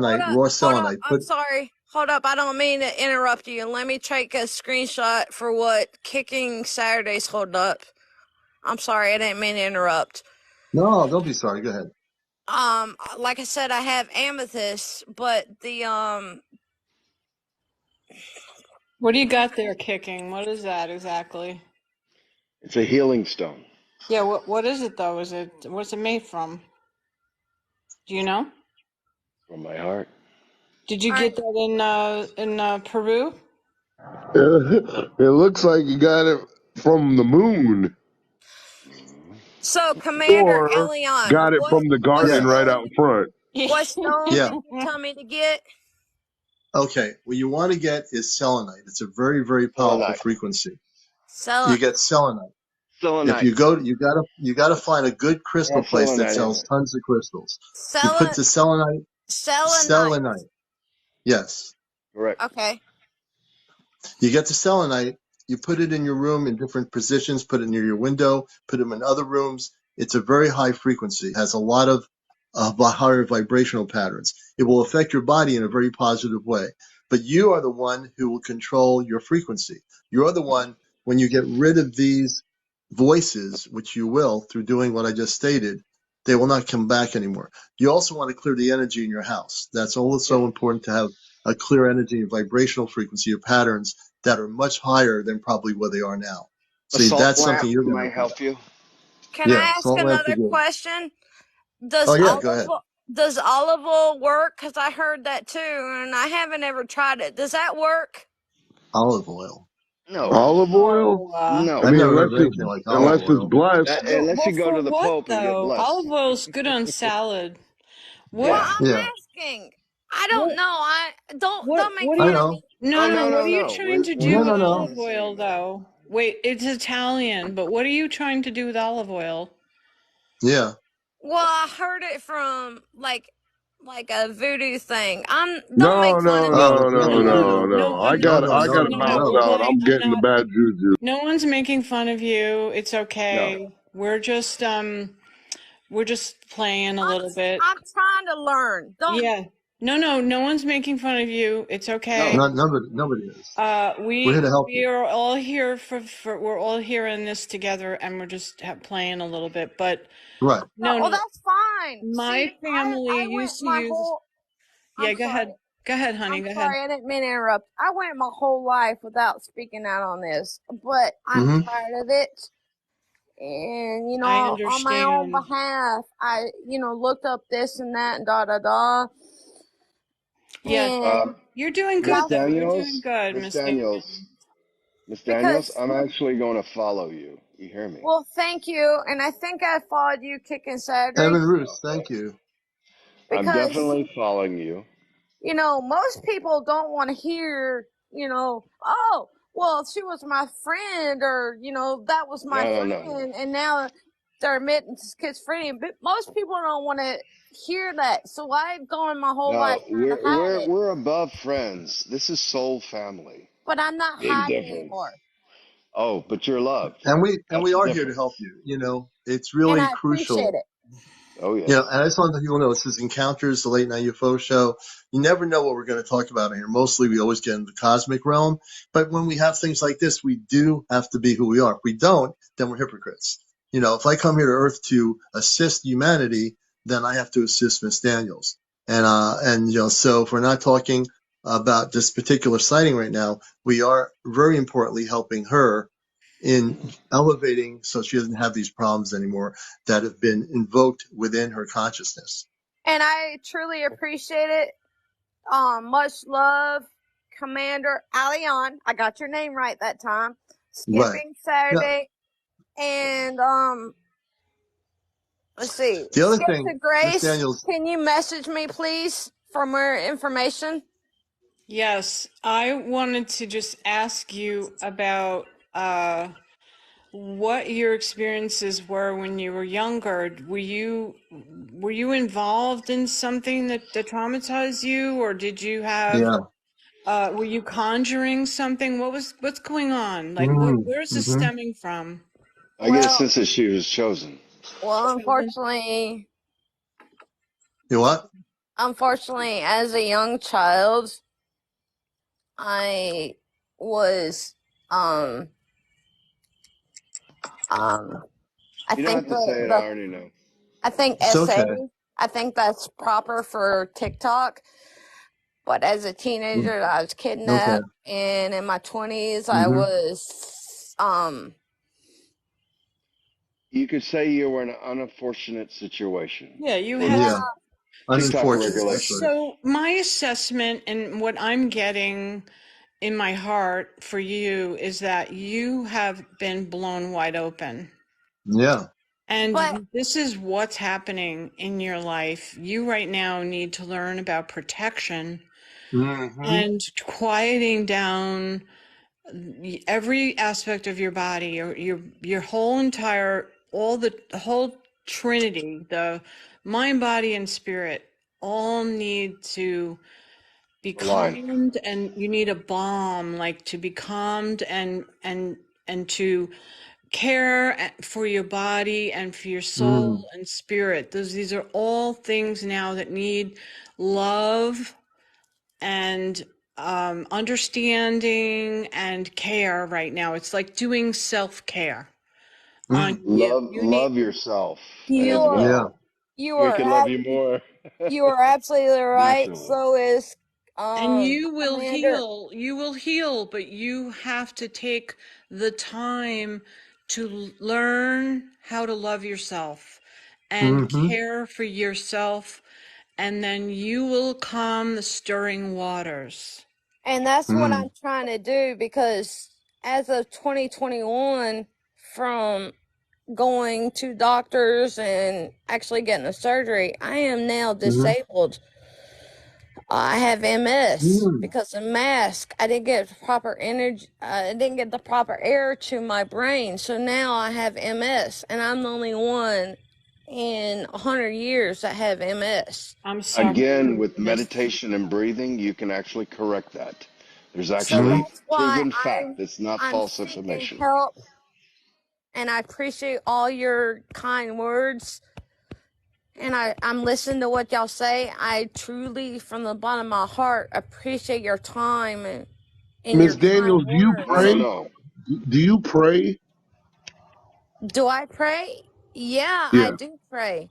Hold selenite, up, raw hold up. selenite. I'm But sorry. Hold up. I don't mean to interrupt you. Let me take a screenshot for what Kicking Saturdays hold up. I'm sorry. I didn't mean to interrupt. no, don't be sorry. Go ahead. Like I said, I have amethyst, but What do you got there kicking? What is that exactly? It's a healing stone Yeah, what is it though? What's it made from? Do you know? from my heart. Did you all right. get that in Peru? It looks like you got it from the moon, So, Commander or Elion, got it from the what garden Yes. right stone? out front. What stone Yeah. did you tell me to get? Okay. What you want to get is selenite. It's a very, very powerful Selenite. frequency. Sel You get selenite. If Selenite. you go, you gotta find a good crystal Has place that selenite in sells it. tons of crystals. You put Selen the Selenite. selenite. Yes. Correct. Okay. You get the selenite, you put it in your room in different positions, put it near your window, put them in other rooms. It's a very high frequency, it has a lot of higher vibrational patterns. It will affect your body in a very positive way. But you are the one who will control your frequency. You're the one, when you get rid of these voices, which you will through doing what I just stated, they will not come back anymore. You also want to clear the energy in your house. That's Yes. also important to have a clear energy and vibrational frequency of patterns that are much higher than probably where they are now. See, salt that's lamp something you're going to might open help up. you. Can Yeah, I ask salt lamps are another good. question? Oh yeah, go ahead. Does olive oil work? Because I heard that too, and I haven't ever tried it. Does that work? Olive oil. No, Olive oil? Oh, I no. I've mean, never heard of anything like olive unless it's oil. blessed. Unless well, you go for to the what Pope and get though? blessed. Olive oil is good on salad. Well, What? Yeah. I'm Yeah, asking. I don't What? know. I don't make What are I fun you? of know. me. No, Oh no. no, What no, are you no. trying to We're do No, with no, not no. saying olive the same oil, thing. though? Wait, it's Italian, but what are you trying to do with olive oil? Yeah. Well, I heard it from like a voodoo thing. Don't No, make fun no, of me. Oh, no, it's no, nothing no, voodoo. no. No, I I'm No, not. got no, I no, got Listen, a no, no, mouth no. no. out. Honey, I'm I'm getting the not. bad juju. No one's making fun of you. It's No. okay. We're just playing a little bit. I'm trying to learn. Don't. Yeah. No, no. No one's making fun of you. It's okay. No. Not nobody is. We're here to help We you. are all here we're all here in this together, and we're just playing a little bit. But Right. no, Well, no. that's fine. My See, family I went used to my use. whole. Yeah, I'm go sorry. ahead. Go ahead, honey. I'm Go ahead. sorry. I didn't mean to interrupt. I went my whole life without speaking out on this, but I'm Mm-hmm. tired of it. And I on my own understand. behalf, I looked up this and that and da da da. Yeah, And you're doing Miss good y'all, though. You're doing Daniels, good, Miss Miss Dan. Daniels, Miss Daniels. because I'm actually going to follow you. You hear me? well, thank you, and I think I followed you, Kicking Saturday, Evan Roos, thank Okay. you. I'm because definitely following you. most people don't want to hear, oh, well, she was my friend, or, that was my No, no, no, no. friend, and now they're admitting schizophrenia. But most people don't want to hear that. So I've gone my whole life No, trying to we're hide we're it, we're above friends. This is soul family. but I'm not Big hiding difference. anymore. Oh, but you're loved. And we That's the are here to help difference. you. It's And really I appreciate crucial. it. Oh yes. And I just want to let people know this is Encounters, the late night UFO show. You never know what we're going to talk about here. Mostly we always get in the cosmic realm. But when we have things like this, we do have to be who we are. If we don't, then we're hypocrites. If I come here to Earth to assist humanity, then I have to assist Miss Daniels. And so if we're not talking about this particular sighting right now, we are very importantly helping her in elevating so she doesn't have these problems anymore that have been invoked within her consciousness. And I truly appreciate it. Much love, Commander Aleon. I got your name right that time. Right. Skipping Yeah. Saturday. And let's see. The other Skip thing, to Miss Grace, Daniels, can you message me please for more information? Yes, I wanted to just ask you about what your experiences were when you were younger. Were you involved in something that traumatized you, or did you have yeah. were you conjuring something? What's going on? Like where's this Mm-hmm. stemming from? I get a Well, sense that she was chosen. Chosen? You know what? unfortunately, as a young child, I was I You don't think have to say it. I the already know. I think It's SA. okay. I think that's proper for TikTok. But as a teenager, I was Okay. kidnapped, and in my 20s, I Mm-hmm. was You could say you were in an unfortunate situation. Yeah, you had. yeah. Yeah. TikTok Unfortunate. That's regulation. right. So my assessment and what I'm getting in my heart for you is that you have been blown wide open. Yeah. But And this is what's happening in your life. You right now need to learn about protection Mm-hmm. and quieting down every aspect of your body, your whole entire, the whole trinity, the mind, body, and spirit all need to be Align. calmed, and you need a balm, like to be calmed and to care for your body and for your soul Mm. and spirit. These are all things now that need love and understanding and care right now. It's like doing self-care on Mm. you. Love, You need love yourself as you Yeah. well. you So we are can love you more. you are absolutely right. Naturally. So is And you will Commander, heal. You will heal, but you have to take the time to learn how to love yourself and Mm-hmm. care for yourself, and then you will calm the stirring waters. and that's what Mm. I'm trying to do because as of 2021, from going to doctors and actually getting a surgery, I am now Mm-hmm. disabled. I have MS Mm. because of mask. I didn't get proper energy. I didn't get the proper air to my brain. So now I have MS, and I'm the only one in 100 years that have MS. I'm sorry to Again, hear with this. meditation and breathing, you can actually correct that. There's So Mm-hmm. actually that's why proven fact. It's not I'm false seeking information. help, and I appreciate all your kind words. And I'm listening to what y'all say. I truly, from the bottom of my heart, appreciate your time and your Miss kind Daniels, do you No, no, words. pray? no. Do you pray? Do I pray? Yeah, I Yeah. do pray.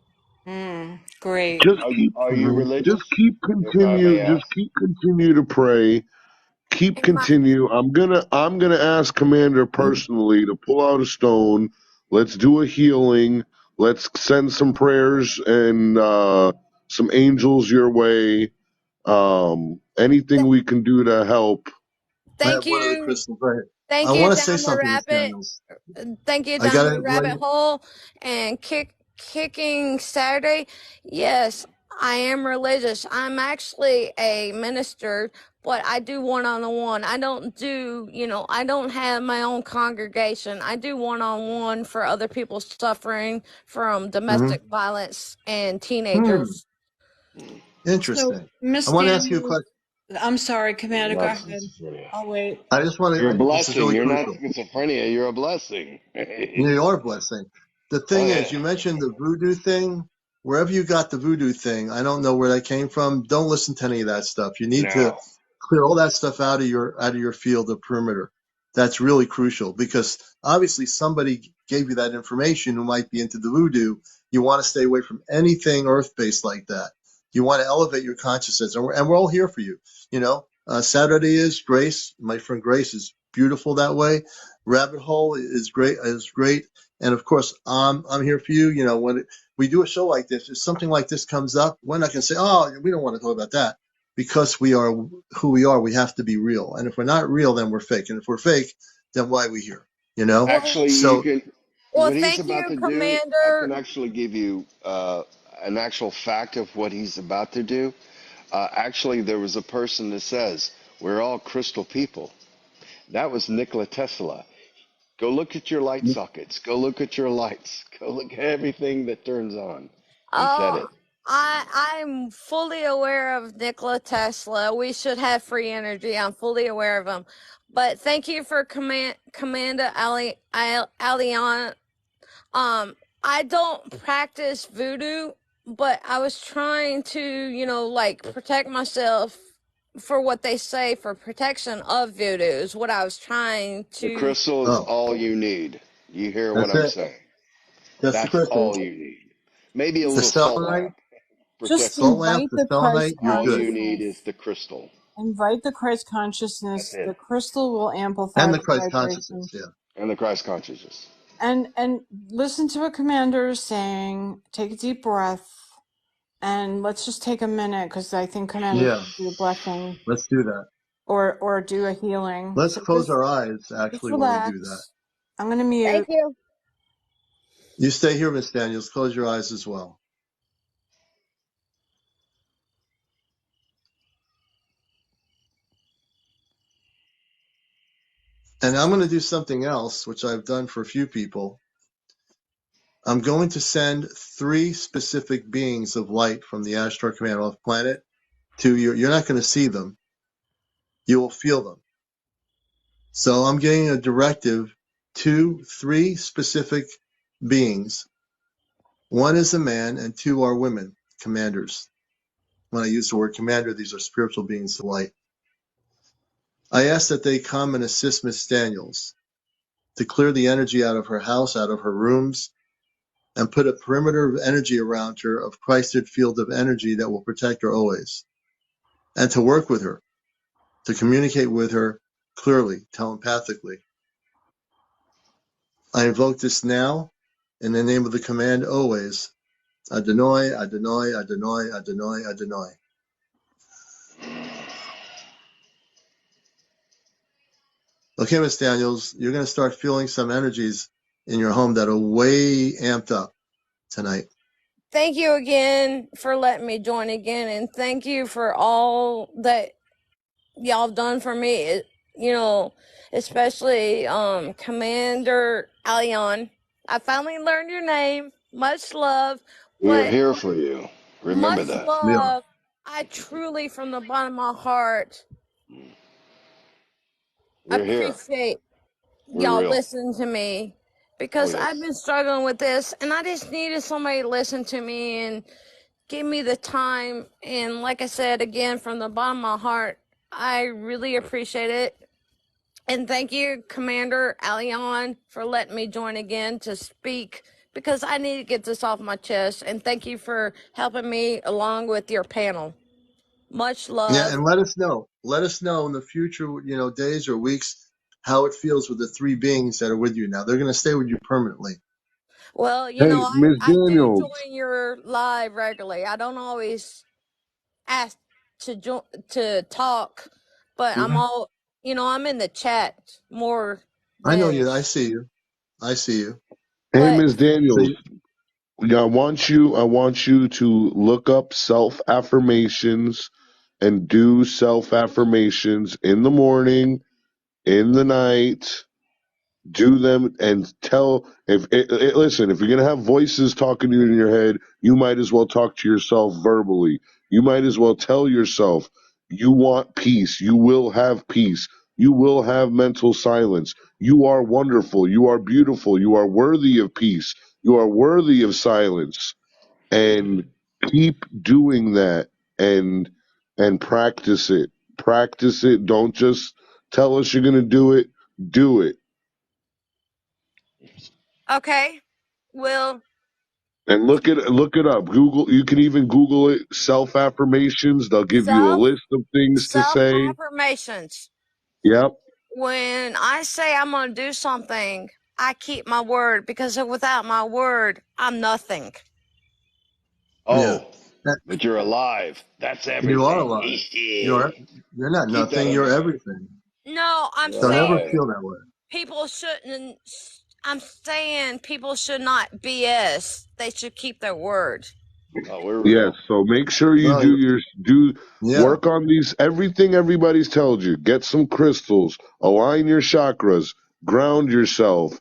Great. Just keep Are you Mm-hmm. just religious, keep if I may continue just ask? keep continue to pray. Keep And my continue. I'm gonna ask Commander personally to pull out a stone. Let's do a healing. Let's send some prayers and some angels your way. Anything th- we can do to help. I thank have one of the you, crystals right here. I thank you, want to say down the something, Miss rabbit. Daniels. Thank you, I down got the it right. rabbit hole, and kicking Saturday. Yes, I am religious. I'm actually a minister, but I do one-on-one. I don't do, I don't have my own congregation. I do one-on-one for other people suffering from Mm-hmm. domestic violence and Hmm. teenagers. So, Interesting. I Miss want to ask you a Daniels, question. I'm sorry, You're Commander, go not ahead. schizophrenia. I'll wait. I just want You're a to. This is blessing. really You're not crucial. schizophrenia. You're a blessing. You are a blessing. The Oh, thing is, yeah. you mentioned the voodoo thing. Wherever you got the voodoo thing, I don't know where that came from. Don't listen to any of that stuff. You need to No. clear all that stuff out of your field of perimeter. That's really crucial because obviously somebody gave you that information who might be into the voodoo. You want to stay away from anything earth-based like that. You want to elevate your consciousness, and we're all here for you. Saturday is Grace. My friend Grace is beautiful that way. Rabbit Hole is great, and of course, I'm here for you. When we do a show like this, if something like this comes up, we're not going to say, "Oh, we don't want to talk about that," because we are who we are. We have to be real, and if we're not real, then we're fake. And if we're fake, then why are we here? You know. Well, Actually, you So can. well, What he's thank about you, to do, I can Commander. actually give you an actual fact of what he's about to do. Actually, there was a person that says, we're all crystal people. That was Nikola Tesla. Go look at your light sockets. Go look at your lights. Go look at everything that turns on. He said Oh, it. I'm fully aware of Nikola Tesla. We should have free energy. I'm fully aware of him. But thank you for Commander Alion. I don't practice voodoo, but I was trying to, like protect myself for what they say for protection of voodoo is what I was trying The to. crystal is oh, all you need. You hear what that's I'm it. saying? That's the That's all crystals. you need. Maybe a The little Just salt selenite, lamp just protects you. salt lamp, invite the the selenite. Christ You're All good, you need is consciousness. the crystal. Invite the Christ That's consciousness. The it. crystal will amplify and the the Christ consciousness. vibration. Yeah. And the Christ consciousness. And listen to what Commander is saying. Take a deep breath. And let's just take a minute because I think Commander's Yeah. going to do a blessing Let's do that. or do a healing. Let's So close our eyes just actually when we do that. relax. I'm going to Thank mute. you. You stay here, Miss Daniels. Close your eyes as well. And I'm going to do something else, which I've done for a few people. I'm going to send 3 specific beings of light from the Ashtar Command off planet to you. You're not going to see them. You will feel them. So I'm getting a directive to 3 specific beings. 1 is a man and 2 are women, commanders. When I use the word commander, these are spiritual beings of light. I ask that they come and assist Miss Daniels to clear the energy out of her house, out of her rooms, and put a perimeter of energy around her of Christed field of energy that will protect her always. and to work with her, to communicate with her clearly, telepathically. I invoke this now in the name of the command always. Adonai, Adonai, Adonai, Adonai, Adonai. Okay, Miss Daniels, you're going to start feeling some energies in your home that are way amped up tonight. Thank you again for letting me join again, and thank you for all that y'all have done for me. You know, especially CmdrAleon. I finally learned your name. Much love, We are but here for you. Remember much that. Yeah. love. I truly, from the bottom of my heart, We're here. appreciate We're y'all real. listening to me, Oh, because I've yes. been struggling with this, and I just needed somebody to listen to me and give me the time. And like I said again, from the bottom of my heart, I really appreciate it. And thank you, CmdrAleon, for letting me join again to speak, because I need to get this off my chest. And thank you for helping me along with your panel. Much Yeah, love. and let us know. Let us know in the future, days or weeks, how it feels with the three beings that are with you now. They're going to stay with you permanently. Well, Hey, Miss I do Daniels. join your live regularly. I don't always ask to talk, but I'm Mhm. all, I'm in the chat more I know than, you. I see you. I see you. Hey, but Miss So Daniels. Yeah, I want you to look up self affirmations and do self affirmations in the morning, in the night. Do them and tell. Listen, if you're gonna have voices talking to you in your head, you might as well talk to yourself verbally. You might as well tell yourself you want peace. You will have peace. You will have mental silence. You are wonderful. You are beautiful. You are worthy of peace. You are worthy of silence, and keep doing that, and practice it. Practice it. Don't just tell us you're going to do it. Do it. okay. Well, And look it up. Google. You can even Google it. Self affirmations. They'll give you a self list of things to self say. affirmations. Yep. When I say I'm going to do something, I keep my word, because without my word, I'm nothing. yeah, Oh, That- but you're alive. That's you are everything. alive. You're you're not Keep that nothing. in You're mind. everything. No, I'm You're Don't ever saying alive. feel that way. people shouldn't. I'm saying people should not BS. They should keep their word. Oh, we're Yes, real. so make sure you Well, do yeah. work on these everything everybody's told you. Get some crystals, align your chakras, ground yourself,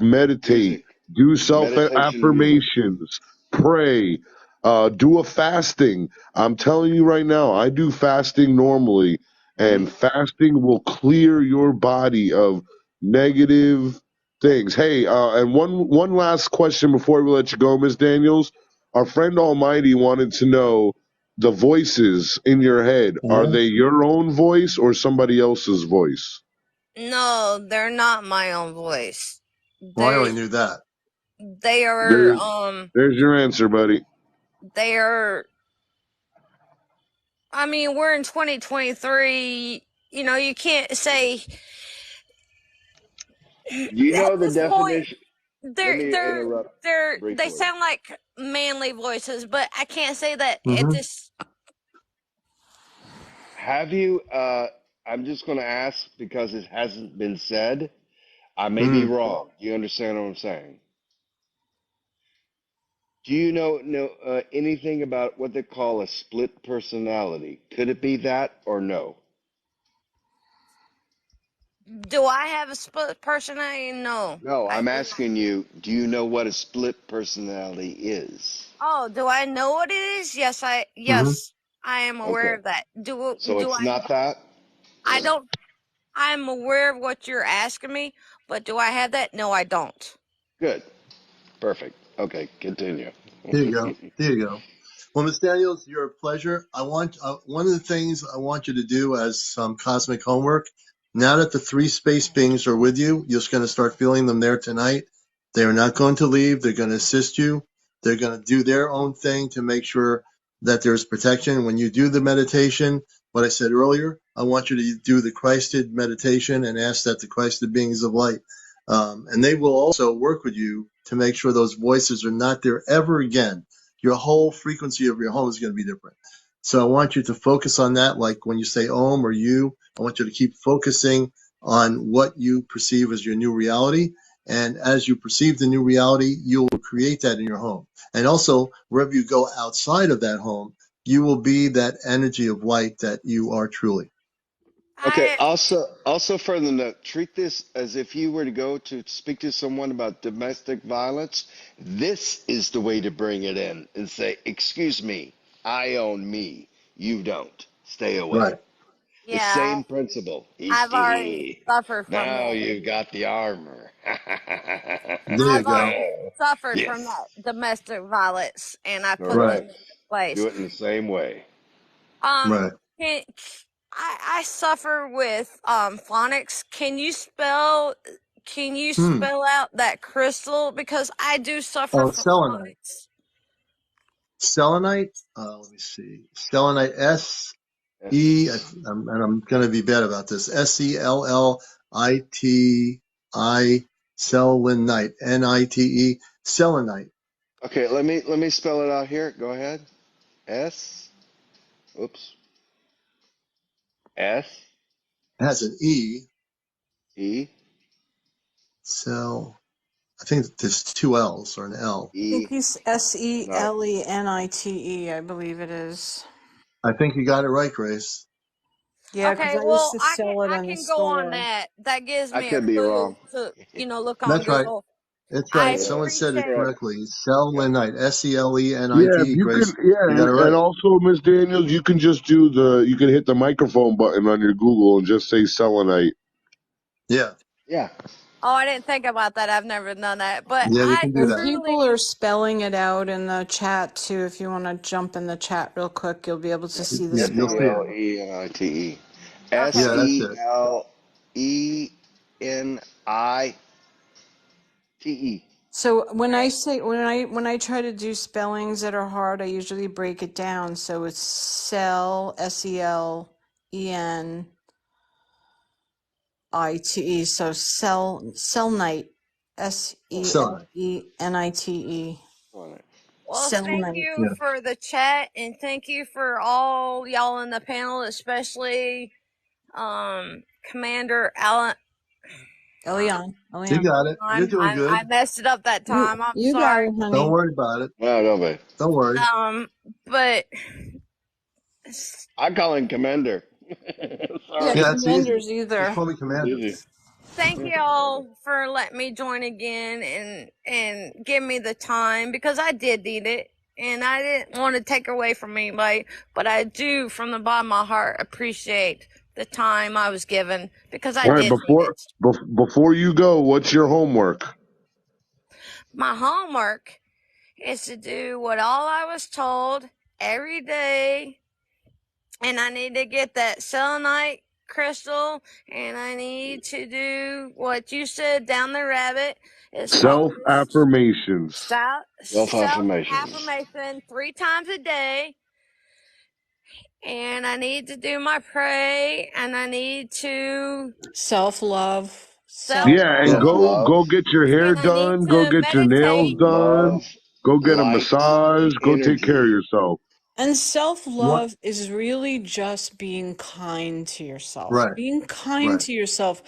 meditate, Music. do self Meditation and music. affirmations, pray, do a fasting. I'm telling you right now, I do fasting normally, Hmm. and fasting will clear your body of negative things. Hey, and one last question before we let you go, Miss Daniels. Our friend Almighty wanted to know the voices in your head. Are Yeah. they your own voice or somebody else's voice? No, they're not my own voice. Well, I They already knew that. they are There, there's your answer, buddy. they are. I mean, we're in 2023. You can't say Do you at know the this point. definition? Let me They're interrupt they briefly. sound like manly voices, but I can't say that at Mm-hmm. this. Have you, I'm just going to ask because it hasn't been said. I may be Mm. wrong. Do you understand what I'm saying? Do you know anything about what they call a split personality? Could it be that or no? Do I have a split personality? No, No, I I'm do not. asking you, do you know what a split personality is? Oh, do I know what it is? Mm-hmm. Yes, I am aware Okay. of that. So Do it's I? not that? I don't. I'm aware of what you're asking me, but do I have that? No, I don't. Good. Perfect. Okay, continue. There you go. There you go. Well, Miss Daniels, you're a pleasure. I want one of the things I want you to do as some cosmic homework. Now that the three space beings are with you, you're just going to start feeling them there tonight. They are not going to leave. They're going to assist you. They're going to do their own thing to make sure that there's protection. When you do the meditation, what I said earlier, I want you to do the Christed meditation and ask that the Christed beings of light, and they will also work with you to make sure those voices are not there ever again. Your whole frequency of your home is going to be different. So I want you to focus on that. Like when you say Om or you, I want you to keep focusing on what you perceive as your new reality. And as you perceive the new reality, you will create that in your home. And also, wherever you go outside of that home, you will be that energy of light that you are truly. Okay. I Also, further note, treat this as if you were to go to speak to someone about domestic violence. This is the way to bring it in and say, "Excuse me, I own me. You don't. Stay away." Right. The yeah, same principle. I've already suffered from Now that. you've got the armor. There you I've go. already suffered from Yes. that domestic violence, and I put Right. things Correct. in place. Do it in the same way. Um, Right. can, I suffer with phonics. Can you Hmm. spell out that crystal, because I do suffer Oh, from selenite. phonics. Selenite. Let me see. Selenite. S-E, Yes. and I'm going to be bad about this. Selliti. Selenite. Nite. Selenite. Okay, let me spell it out here. Go ahead. S. Oops. S It has an E. E Cell. I think there's two L's or an L. I think E. he's No. Selenite, I believe it is. I think you got it right, Grace. Yeah, because Okay, I used well, to sell it I in the can go on store. that. That gives I me a could be clue wrong. to look on That's right. Google. It's I right. Yeah, Someone said it appreciate. correct. correctly. Yep. Selenite. Yeah, if Selenite. you can, Grace, yeah, you got it and right. also, Miss Daniels, you can just you can hit the microphone button on your Google and just say selenite. Yeah. Yeah. Oh, I didn't think about that. I've never done that, but Yeah, you I can do And that. people are truly. spelling it out in the chat too. If you want to jump in the chat real quick, you'll be able to see the Yeah, S you'll E see it. L spelling. E N I T E. Okay. S Yeah, that's E it. L E N I T E. So when I Okay. say when I try to do spellings that are hard, I usually break it down. So it's Selenite. So Selenite, Selenite. Selenite. On it. Well, thank Selenite. you Yeah. for the chat, and thank you for all y'all in the panel, especially Commander Alan. You Elian. got it. You're doing I good. messed it up that time. I'm You got sorry. it, Don't honey. worry about it. No, don't be. Don't worry. But I call him Commander. Yeah, Sorry. Yeah, that's easy. commanders Just either. call me Commander. Easy. thank y'all for letting me join again and give me the time, because I did need it. And I didn't want to take away from anybody, but I do, from the bottom of my heart, appreciate the time I was given, because I All right, did need it. before you go, what's your homework? My homework is to do what all I was told every day, and I need to get that selenite crystal, and I need to do what you said down the rabbit, as far Self as affirmations. Self self affirmations. affirmation 3 times a day, and I need to do my pray, and I need to Self-love. self Yeah, and Yeah. Self love, love. go get your hair and I need done. Go to get your nails meditate. done. Love, Go get a light, massage. Go take care of energy. yourself. And What? self-love is really just being kind to yourself. Right. Being kind Right. to yourself.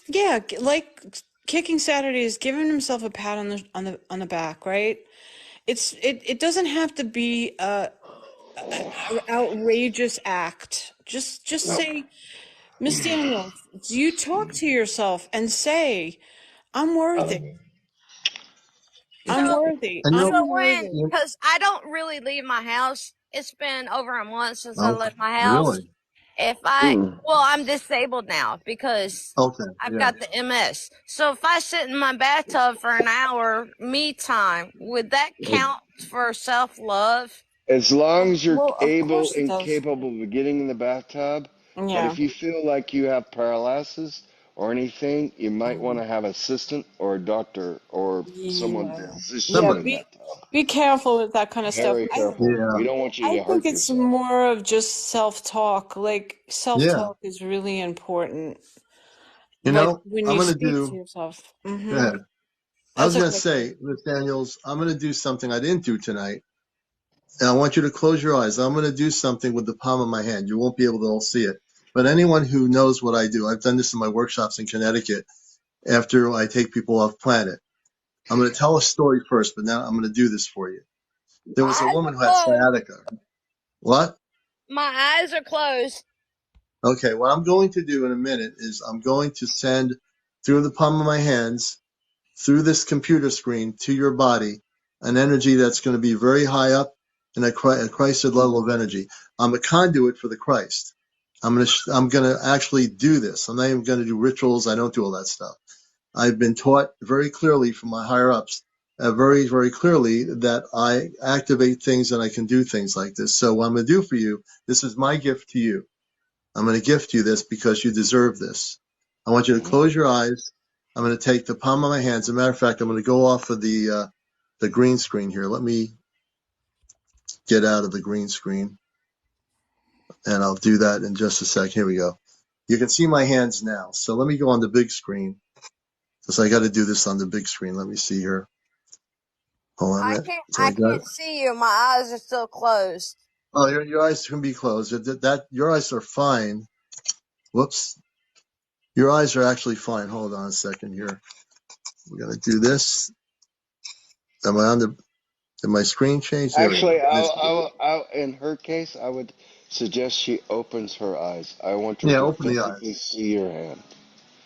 Yeah, like Kicking Saturdays, giving himself a pat on the back, right? It doesn't have to be a outrageous act. Just Nope. say, Miss Daniels, you talk to yourself and say, I'm worthy. I'm So, worthy. And I'm worthy. because I don't really leave my house. It's been over a month since I okay. left my house. Really? Mm. Well, I'm disabled now because Okay. I've Yeah. got the MS. So if I sit in my bathtub for an hour, me time, would that count for self love? As long as you're Well, of able course it and does. capable of getting in the bathtub, but Yeah. if you feel like you have paralysis or anything, you might want to have an assistant or a doctor or someone Yeah. Yeah. physician Somebody. in that time. Be careful with that kind of stuff. Very I careful. Yeah. We don't want you I to think hurt it's yourself. more of just self-talk. Like Yeah. self-talk is really important. You Like know, when I'm you going to speak to do, yourself. go Mm-hmm. ahead. I was That's going to okay. say, Miss Daniels, I'm going to do something I didn't do tonight. And I want you to close your eyes. I'm going to do something with the palm of my hand. You won't be able to all see it. But anyone who knows what I do, I've done this in my workshops in Connecticut after I take people off planet. I'm going to tell a story first, but now I'm going to do this for you. There My was a eyes woman are who had closed. sciatica. What? My eyes are closed. Okay, what I'm going to do in a minute is I'm going to send through the palm of my hands, through this computer screen to your body, an energy that's going to be very high up in a Christed level of energy. I'm a conduit for the Christ. I'm going to actually do this. I'm not even going to do rituals. I don't do all that stuff. I've been taught very clearly from my higher ups, very, very clearly that I activate things and I can do things like this. So what I'm going to do for you, this is my gift to you. I'm going to gift you this because you deserve this. I want you to Mhm. close your eyes. I'm going to take the palm of my hands. As a matter of fact, I'm going to go off of the green screen here. Let me get out of the green screen, and I'll do that in just a sec. Here we go. You can see my hands now. So let me go on the big screen because I got to do this on the big screen. Let me see here. Hold on a I minute. can't So I I got. can't see you. My eyes are still closed. Oh, your eyes can be closed. Your eyes are fine. Whoops. Your eyes are actually fine. Hold on a second here. We're gonna do this. Am I on the? Did my screen change? There we Actually, go. This. in her case, I would suggest she opens her eyes. I want her Yeah, to open the physically eyes. see your hand.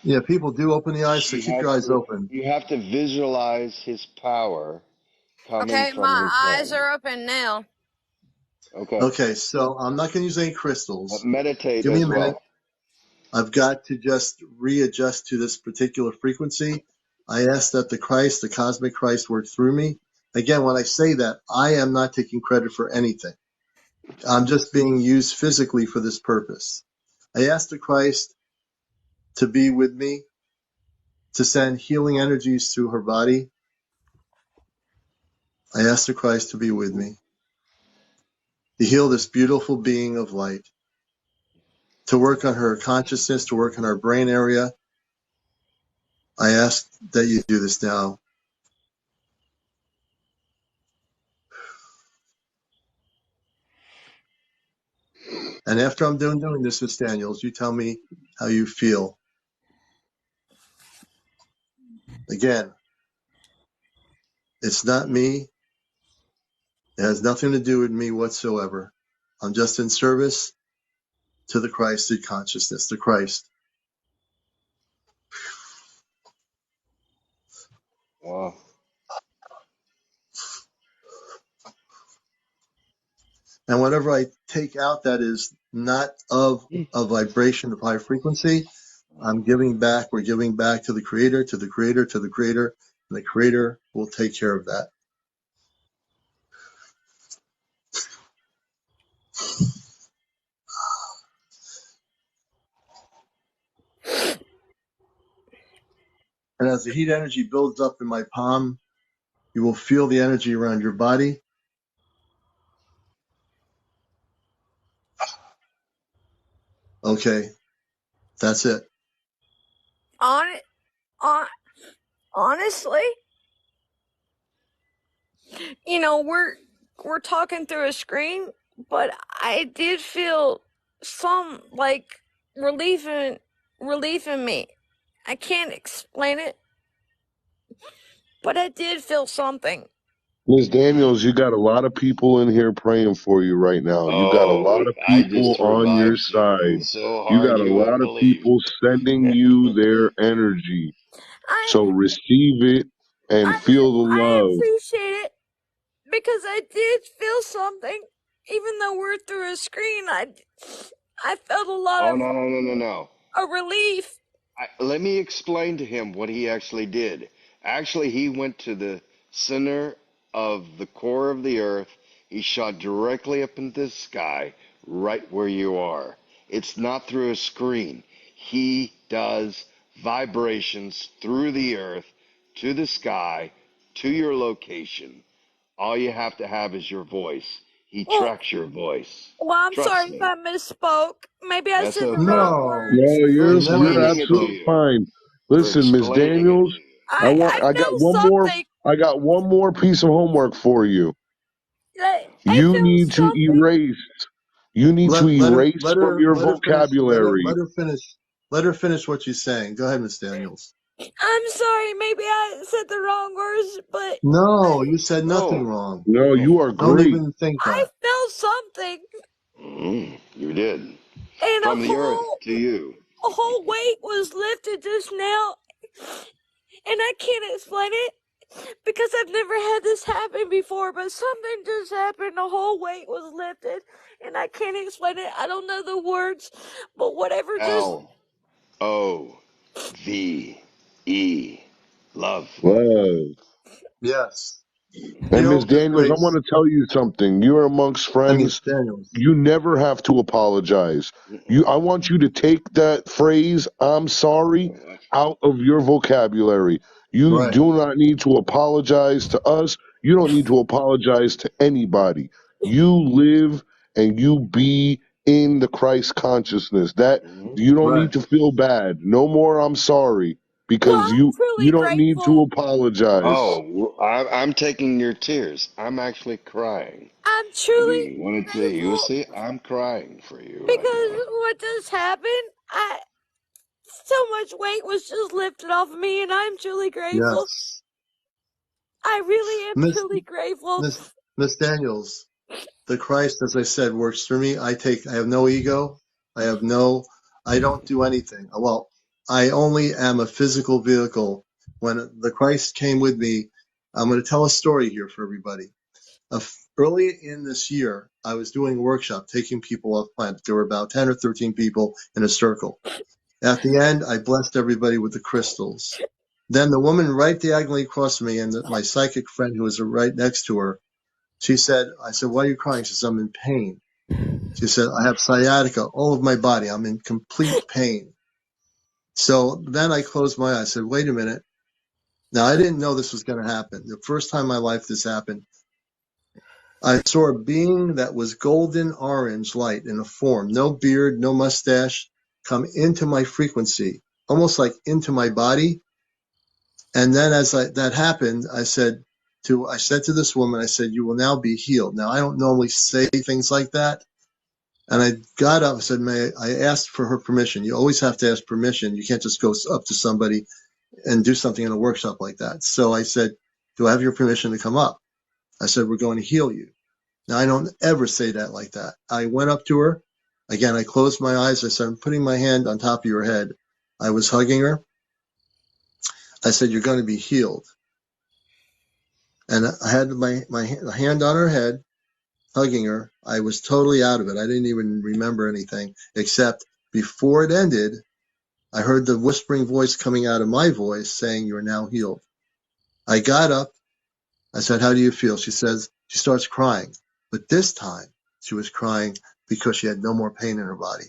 Yeah, people do open the eyes, so She keep your has eyes to. open. You have to visualize his power coming Okay, from my his eyes hand. are open now. Okay, Okay, so I'm not going to use any but crystals. meditate Give me as a minute. well. I've got to just readjust to this particular frequency. I ask that the Christ, the cosmic Christ, work through me. Again, when I say that, I am not taking credit for anything. I'm just being used physically for this purpose. I ask the Christ to be with me, to send healing energies through her body. I ask the Christ to be with me, to heal this beautiful being of light, to work on her consciousness, to work on her brain area. I ask that you do this now. And after I'm done doing this, Miss Daniels, you tell me how you feel. Again, it's not me. It has nothing to do with me whatsoever. I'm just in service to the Christed consciousness, the Christ. Wow. And whatever I take out that is not of a vibration of high frequency, I'm giving back. We're giving back to the Creator, to the Creator, to the Creator, and the Creator will take care of that. And as the heat energy builds up in my palm, you will feel the energy around your body. Okay, that's it. On on honestly, we're talking through a screen, but I did feel some like relief in me. I can't explain it, but I did feel something. Ms. Daniels, you got a lot of people in here praying for you right now. You got a Oh, lot of I people just on your revived side. you so You hard got a you wouldn't lot of believe. people sending you their energy. I So receive it and feel the I love. appreciate it because I did feel something, even though we're through a screen. I felt a lot Oh, of no, no, no, no, no. a relief. Let me explain to him what he actually did. Actually, he went to the center of the core of the earth. He shot directly up into the sky, right where you are. It's not through a screen. He does vibrations through the earth to the sky to your location. All you have to have is your voice. He Well, tracks your voice. I'm Trust sorry if me. I misspoke. Maybe I That's said the okay. wrong No, words, No, We're you never you're have. explaining it to absolutely you. fine. We're Listen, Miss explaining it to Daniels, you. I I got know one more. something. I got one more piece of homework for you. I You know need to something. erase. You need to erase from your vocabulary. Let her finish. Let her finish what she's saying. Go ahead, Miss Daniels. I'm sorry. Maybe I said the wrong words, but No, you said nothing No, wrong. No, no. you are Don't great. even think I that. felt something, You did. and From the earth to you. a whole weight was lifted just now, and I can't explain it because I've never had this happen before. But something just happened. A whole weight was lifted, and I can't explain it. I don't know the words, but whatever just. LOVE. Love. Love. Yes. And Miss Healed with Daniels, I grace. want to tell you something. You're amongst I mean, friends. Daniels. You never have to apologize. I want you to take that phrase, I'm sorry, out of your vocabulary. You Right. do not need to apologize to us. You don't need to apologize to anybody. You live and you be in the Christ consciousness. That you don't Right. need to feel bad. No more I'm sorry Well, because I'm you truly don't need to grateful. apologize. Oh, I'm taking your tears. I'm actually crying. I'm truly You wanted to, you grateful see, I'm crying for you right because now. what just happened, so much weight was just lifted off of me, and I'm truly grateful. Yes. I really am Miss truly grateful. Miss Miss Daniels. The Christ, as I said, works through me. I have no ego. I don't do anything. Well, I only am a physical vehicle. When the Christ came with me, I'm going to tell a story here for everybody. Early in this year, I was doing a workshop, taking people off planet. There were about 10 or 13 people in a circle. At the end, I blessed everybody with the crystals. Then the woman right diagonally across from me and my psychic friend who was right next to her, I said, why are you crying? She says, I'm in pain. She said, I have sciatica all over my body. I'm in complete pain. So then I closed my eyes. I said, wait a minute. Now, I didn't know this was going to happen. The first time in my life this happened, I saw a being that was golden orange light in a form, no beard, no mustache, come into my frequency, almost like into my body. And then that happened, I said to this woman, I said, you will now be healed. Now, I don't normally say things like that. And I got up and said, I asked for her permission. You always have to ask permission. You can't just go up to somebody and do something in a workshop like that. So I said, do I have your permission to come up? I said, we're going to heal you. Now, I don't ever say that like that. I went up to her. Again, I closed my eyes. I said, I'm putting my hand on top of your head. I was hugging her. I said, you're going to be healed. And I had my hand on her head, hugging her. I was totally out of it. I didn't even remember anything except before it ended, I heard the whispering voice coming out of my voice saying, you're now healed. I got up. I said, how do you feel? She starts crying. But this time she was crying because she had no more pain in her body.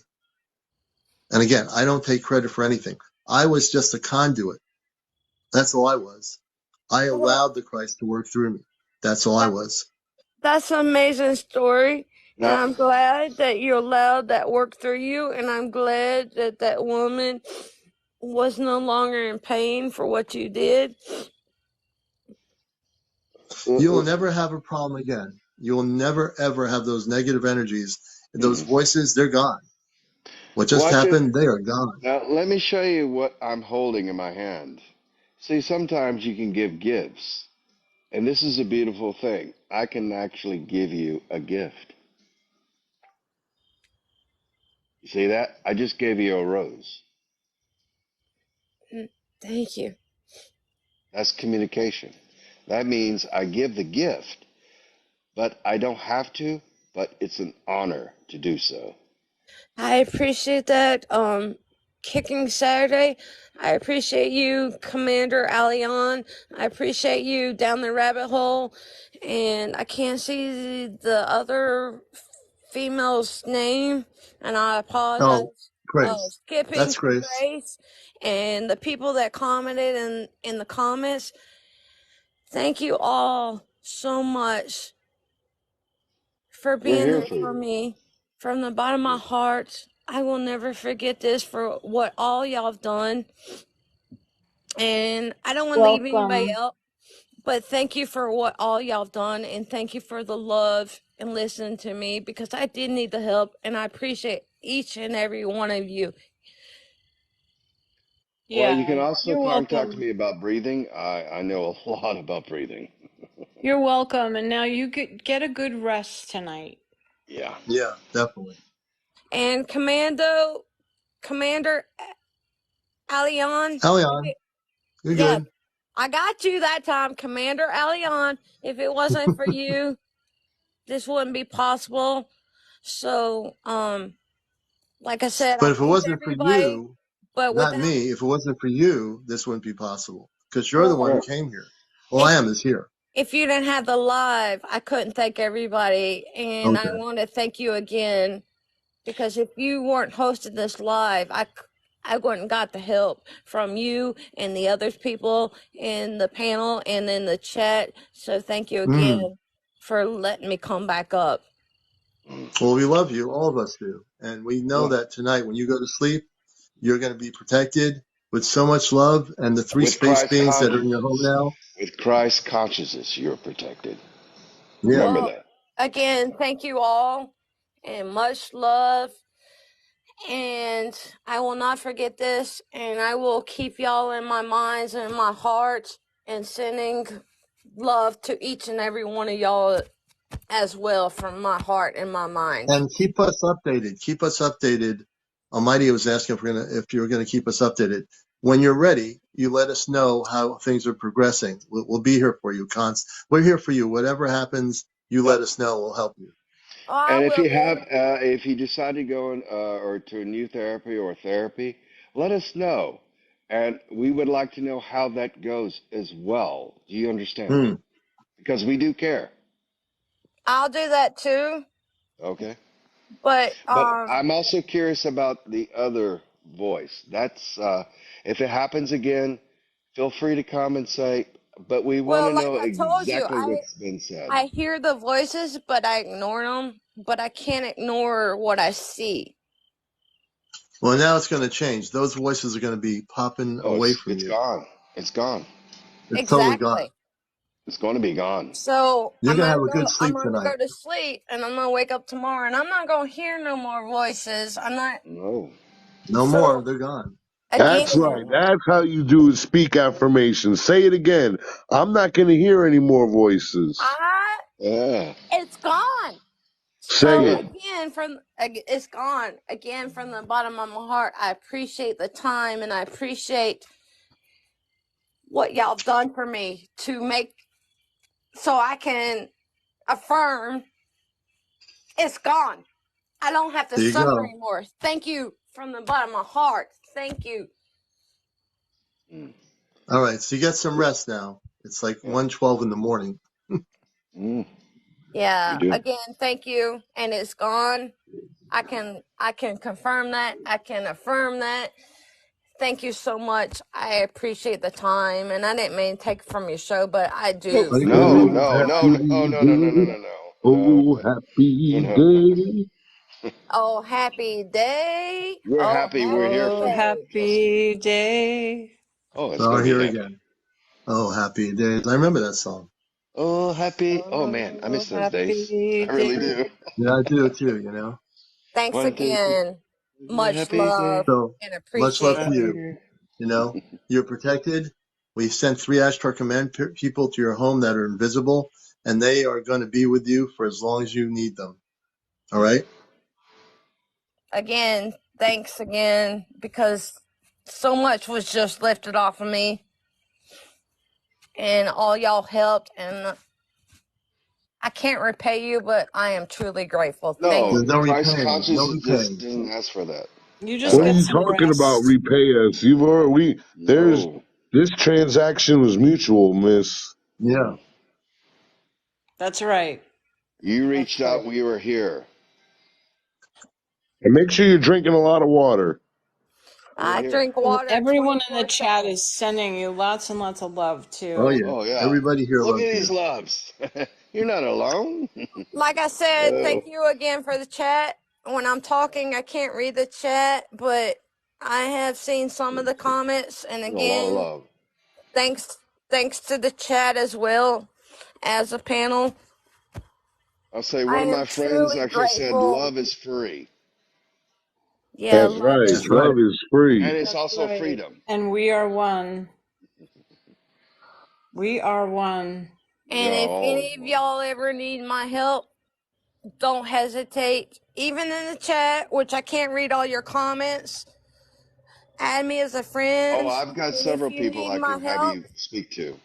And again, I don't take credit for anything. I was just a conduit. That's all I was. I Well, allowed the Christ to work through me. That's all I was. that's an amazing story, and Now, I'm glad that you allowed that work through you, and I'm glad that that woman was no longer in pain for what you did. You will never have a problem again. You will never, ever have those negative energies. Those voices, they're gone. What just watch it. happened, they are gone. Now, let me show you what I'm holding in my hand. See, sometimes you can give gifts. And this is a beautiful thing. I can actually give you a gift. You see that? I just gave you a rose. Thank you. That's communication. That means I give the gift, but I don't have to, but it's an honor to do so. I appreciate that. Kicking Saturday. I appreciate you, CmdrAleon. I appreciate you down the rabbit hole. And I can't see the other female's name, and I Oh, apologize. Praise. skipping That's to grace. grace, and the people that commented in the comments. Thank you all so much for We're being here there for for you. me from the bottom of my heart. I will never forget this for what all y'all have done. And I don't want to leave anybody Welcome. out, but thank you for what all y'all have done, and thank you for the love and listening to me, because I did need the help, and I appreciate each and every one of you. Well, you Yeah, can also you're contact welcome. me about breathing. I know a lot about breathing. You're welcome. And now you get a good rest tonight. Yeah. Yeah, definitely. And Commander Alion, Elion, you're yeah, good. I got you that time, Commander Alion. If it wasn't for you, this wouldn't be possible. So, like I said, I But if it thank wasn't for everybody. you, But not without, me, if it wasn't for you, this wouldn't be possible. Because you're the one well, who Right. came here. All if I am is here. if you didn't have the live, I couldn't thank everybody, and I Okay. want to thank you again, because if you weren't hosting this live, I wouldn't got the help from you and the other people in the panel and in the chat. So thank you Mm. again for letting me come back up. Well, we love you. All of us do. And we know Yeah. that tonight when you go to sleep, you're going to be protected with so much love. And the three With space Christ beings that are in your home consciousness, now. with Christ consciousness, you're protected. Yeah. Remember Well, that. again, thank you all and much love. And I will not forget this, and I will keep y'all in my minds and in my heart, and sending love to each and every one of y'all as well from my heart and my mind. And keep us updated. Keep us updated. Almighty was asking if you were going to keep us updated. When you're ready, you let us know how things are progressing. We'll be here for you. We're here for you. Whatever happens, you Yep. let us know. We'll help you. Oh, I And will do. if you decide to go in, or to a new therapy or therapy, let us know, and we would like to know how that goes as well. Do you understand? Hmm. Because we do care. I'll do that too. Okay. But But I'm also curious about the other voice. That's if it happens again, feel free to come and say. But we want well, to like know I told you, exactly what's been said. I hear the voices, but I ignore them. But I can't ignore what I see. Well, now it's going to change. Those voices are going to be popping Oh, away from it's you. gone. It's gone. It's totally gone. Exactly. It's going to be gone. So You're going to have a good I'm sleep gonna tonight. go to sleep, and I'm gonna wake up tomorrow, and I'm not gonna hear no more voices. I'm not. No. No more. So They're gone. That's right. again, That's how you do speak affirmations. Say it again. I'm not going to hear any more voices. I Yeah. it's gone. Say So it. Good. again, it's gone again from the bottom of my heart. I appreciate the time, and I appreciate what y'all done for me to make so I can affirm it's gone. I don't have to There you suffer go. anymore. Thank you from the bottom of my heart. Thank you. Mm. All right. So you get some rest now. It's like Yep. 1:12 in the morning. Mm. You Yeah. do. Again, thank you. And it's gone. I can confirm that. I can affirm that. Thank you so much. I appreciate the time, and I didn't mean to take from your show, but I do. Like No, a no, no, no, happy no, no, no, no, day. no, no, Oh, no, happy no. day. Oh, happy day. We're Oh, happy we're happy here Oh, for you. day. Trust me. happy day. Oh, it's Oh, gonna be here happy. again. Oh, happy days. I remember that song. Oh, happy. Oh man, I Oh, miss those days. happy I really day. do. Yeah, I do too, you know. Thanks One, two, three. again. Much Happy love day. So and much love to appreciation. you. You know, you're protected. We sent 3 Ashtar Command people to your home that are invisible, and they are going to be with you for as long as you need them. All right? Again, thanks again, because so much was just lifted off of me, and all y'all helped, and I can't repay you, but I am truly grateful. Thank No, There's you. no Christ repaying. No consciousness repaying. didn't ask for that You at just What are get all. you some talking about? rest. Repay us. You've already, No. this transaction was mutual, miss. Yeah. That's right. You That's reached right. out. We were here. And make sure you're drinking a lot of water. I Here. drink water Everyone in the 24/7. chat is sending you lots and lots of love Oh too. yeah, Oh yeah. everybody here Look loves at these you. loves. You're not alone. Like I said, Oh, thank you again for the chat. When I'm talking, I can't read the chat, but I have seen some of the comments, and there's a lot of again, love. thanks to the chat as well as a panel. I'll say I one of am my friends truly actually said grateful. love is free. Yeah, That's love right. is That's right. Love is free. And it's That's also right. freedom. And we are one. We are one. We and are if all any of one. y'all ever need my help, don't hesitate. Even in the chat, which I can't read all your comments, add me as a Oh, friend. I've got And if several you people need I my can have help, you speak to.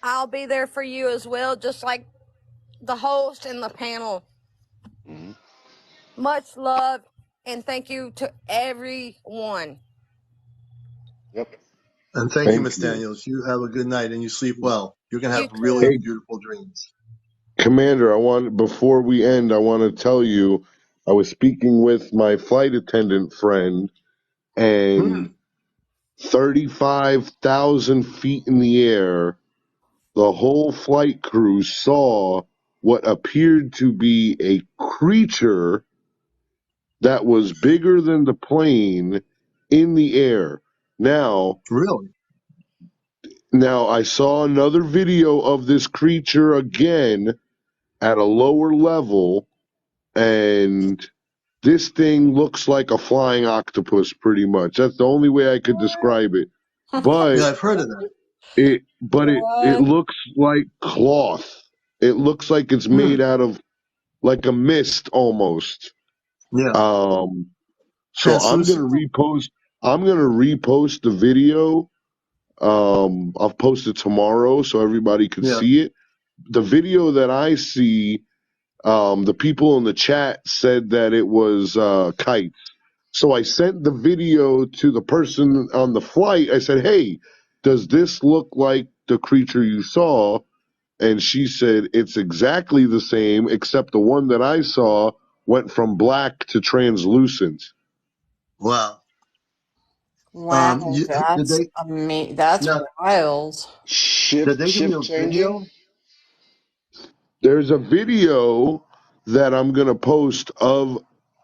I'll be there for you as well, just like the host and the panel. Hmm. Much love and thank you to everyone. Yep. And thank you, Thank Miss you. Daniels. You have a good night and you sleep well. You're gonna You have really too. Hey, beautiful dreams. Commander, before we end, I want to tell you, I was speaking with my flight attendant friend, Hmm. and 35,000 feet in the air, the whole flight crew saw what appeared to be a creature that was bigger than the plane in the air. Now, Really? now I saw another video of this creature again at a lower level, and this thing looks like a flying octopus pretty much. That's the only way I could describe it. Yeah, But I've heard of that. it What? looks like cloth. It looks like it's Hmm. made out of like a mist almost. Yeah. Um so Translucent? I'm gonna repost the video. I'll post it tomorrow so everybody could Yeah. see it. The video that I see, the people in the chat said that it was kites. So I sent the video to the person on the flight. I said, "Hey, does this look like the creature you saw?" And she said, "It's exactly the same, except the one that I saw went from black to translucent." Wow. Wow, Did that's they that's now wild. did Shift they give you shift a changing. video? There's a video that I'm going to post of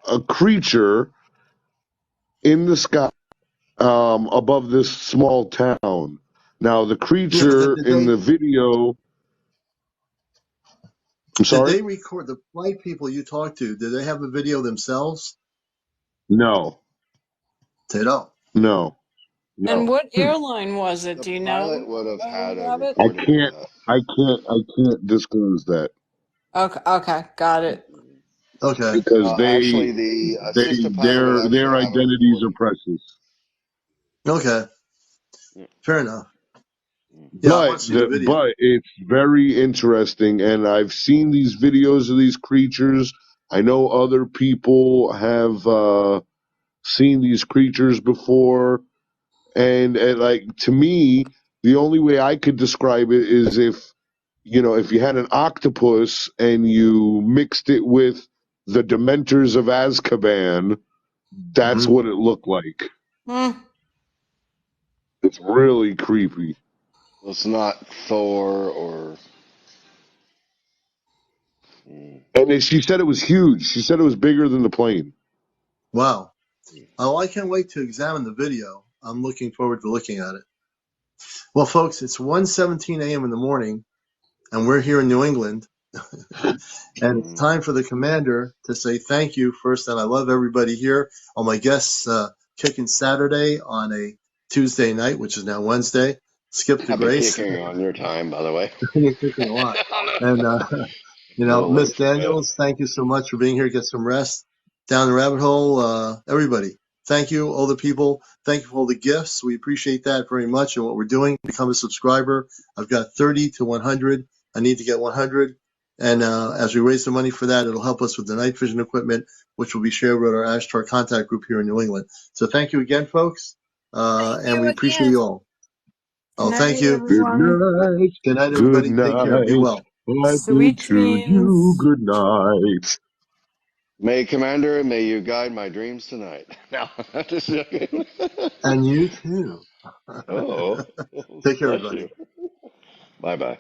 a creature in the sky above this small town. Now, the Yeah, but creature in the video, I'm did sorry? they record the flight people you talked to? Did they have a video themselves? No, They don't. no, And no. what Hmm. airline was it? The Do you pilot know, would have had a Rabbit? I recording of can't, that. I can't disclose that Okay, okay, got it. Okay. because Actually, the assistant pilot would actually their have a identities are recording. precious. Okay. Yeah. Fair enough. Yeah, I But want to see the video. it's very interesting, and I've seen these videos of these creatures. I know other people have seen these creatures before, and like to me, the only way I could describe it is if you had an octopus and you mixed it with the Dementors of Azkaban, that's Hmm. what it looked like. Hmm. It's really creepy. It's not Thor or. Mm, And she said it was huge. She said it was bigger than the plane. Wow. Oh, I can't wait to examine the video. I'm looking forward to looking at it. Well, folks, it's 1:17 a.m. in the morning, and we're here in New England. And it's mm. time for the commander to say thank you first. And I love everybody here. All my guests kicking Saturday on a Tuesday night, which is now Wednesday. Skip the I'll be grace. kicking on your time, by the way. You're kicking a lot. And A little Miss late for bed. Daniels, thank you so much for being here. Get some rest. Down the rabbit hole, everybody. Thank you, all the people. Thank you for all the gifts. We appreciate that very much and what we're doing. Become a subscriber. I've got 30 to 100. I need to get 100. And as we raise the money for that, it'll help us with the night vision equipment, which will be shared with our Ashtar contact group here in New England. So thank you again, folks. Thank And you we appreciate again. you all. Good Oh, night, thank you. Good everyone. night. Good night, Good everybody. Take care. Be night. well. I bid Sweet to you dreams. good night. May Commander, may you guide my dreams tonight. No, just joking. And you too. Oh, Take care, bless everybody. you. Bye bye.